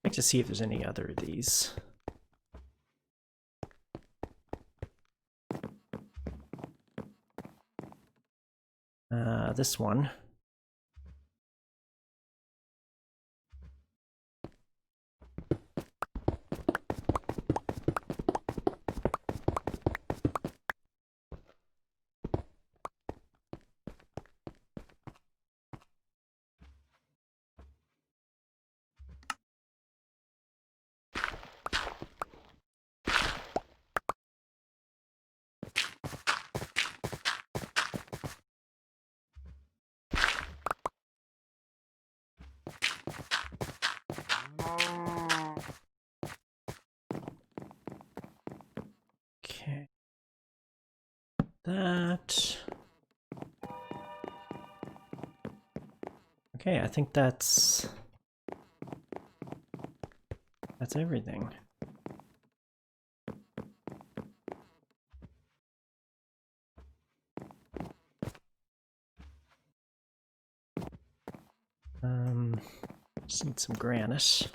I'd like to see if there's any other of these. This one. Okay. That. Okay, I think that's everything. Just need some granite.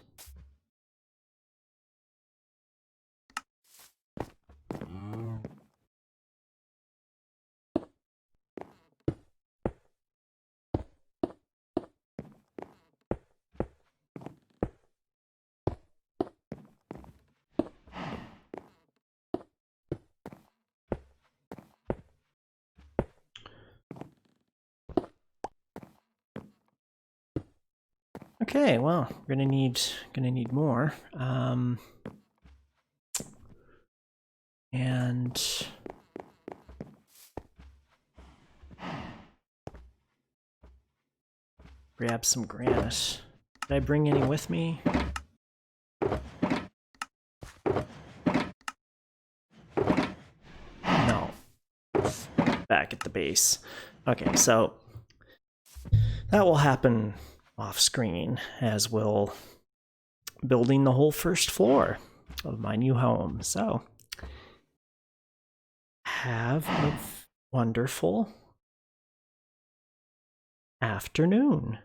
Okay, well, we're gonna need more. And grab some granite. Did I bring any with me? No. Back at the base. Okay, so that will happen off screen, as will building the whole first floor of my new home. So have a wonderful afternoon.